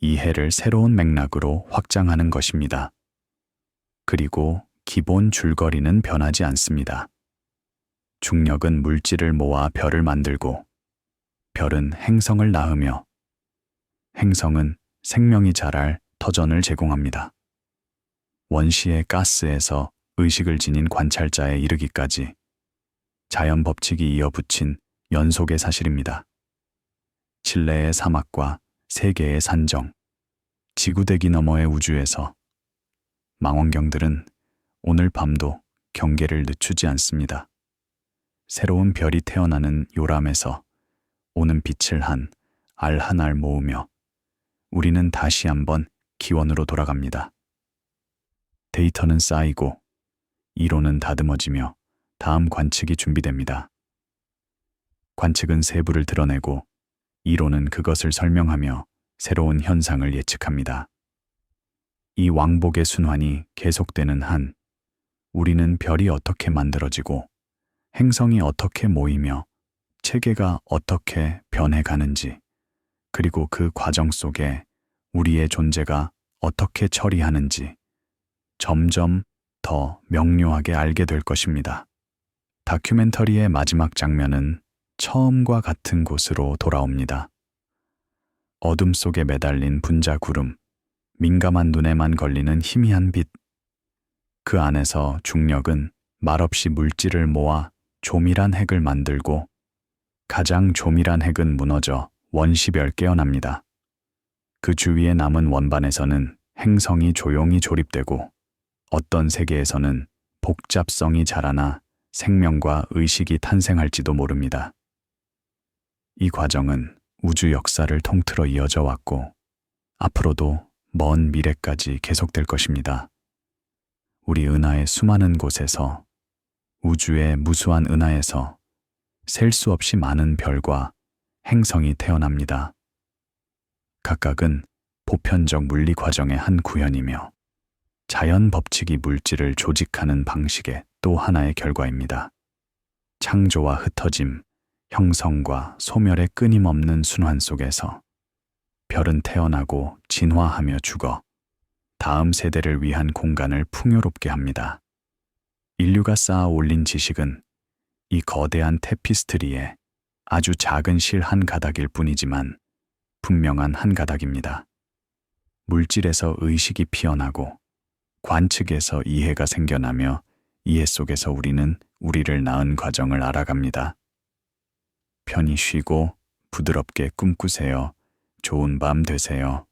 이해를 새로운 맥락으로 확장하는 것입니다. 그리고 기본 줄거리는 변하지 않습니다. 중력은 물질을 모아 별을 만들고 별은 행성을 낳으며 행성은 생명이 자랄 터전을 제공합니다. 원시의 가스에서 의식을 지닌 관찰자에 이르기까지 자연 법칙이 이어붙인 연속의 사실입니다. 칠레의 사막과 세계의 산정, 지구대기 너머의 우주에서 망원경들은 오늘 밤도 경계를 늦추지 않습니다. 새로운 별이 태어나는 요람에서 오는 빛을 한 알 한 알 모으며 우리는 다시 한번 기원으로 돌아갑니다. 데이터는 쌓이고 이론은 다듬어지며 다음 관측이 준비됩니다. 관측은 세부를 드러내고 이론은 그것을 설명하며 새로운 현상을 예측합니다. 이 왕복의 순환이 계속되는 한 우리는 별이 어떻게 만들어지고 행성이 어떻게 모이며 체계가 어떻게 변해가는지 그리고 그 과정 속에 우리의 존재가 어떻게 처리하는지 점점 더 명료하게 알게 될 것입니다. 다큐멘터리의 마지막 장면은 처음과 같은 곳으로 돌아옵니다. 어둠 속에 매달린 분자 구름, 민감한 눈에만 걸리는 희미한 빛. 그 안에서 중력은 말없이 물질을 모아 조밀한 핵을 만들고 가장 조밀한 핵은 무너져 원시별 깨어납니다. 그 주위에 남은 원반에서는 행성이 조용히 조립되고 어떤 세계에서는 복잡성이 자라나 생명과 의식이 탄생할지도 모릅니다. 이 과정은 우주 역사를 통틀어 이어져 왔고 앞으로도 먼 미래까지 계속될 것입니다. 우리 은하의 수많은 곳에서 우주의 무수한 은하에서 셀 수 없이 많은 별과 행성이 태어납니다. 각각은 보편적 물리 과정의 한 구현이며 자연 법칙이 물질을 조직하는 방식의 또 하나의 결과입니다. 창조와 흩어짐, 형성과 소멸의 끊임없는 순환 속에서 별은 태어나고 진화하며 죽어 다음 세대를 위한 공간을 풍요롭게 합니다. 인류가 쌓아 올린 지식은 이 거대한 테피스트리에 아주 작은 실 한 가닥일 뿐이지만 분명한 한 가닥입니다. 물질에서 의식이 피어나고 관측에서 이해가 생겨나며 이해 속에서 우리는 우리를 낳은 과정을 알아갑니다. 편히 쉬고 부드럽게 꿈꾸세요. 좋은 밤 되세요.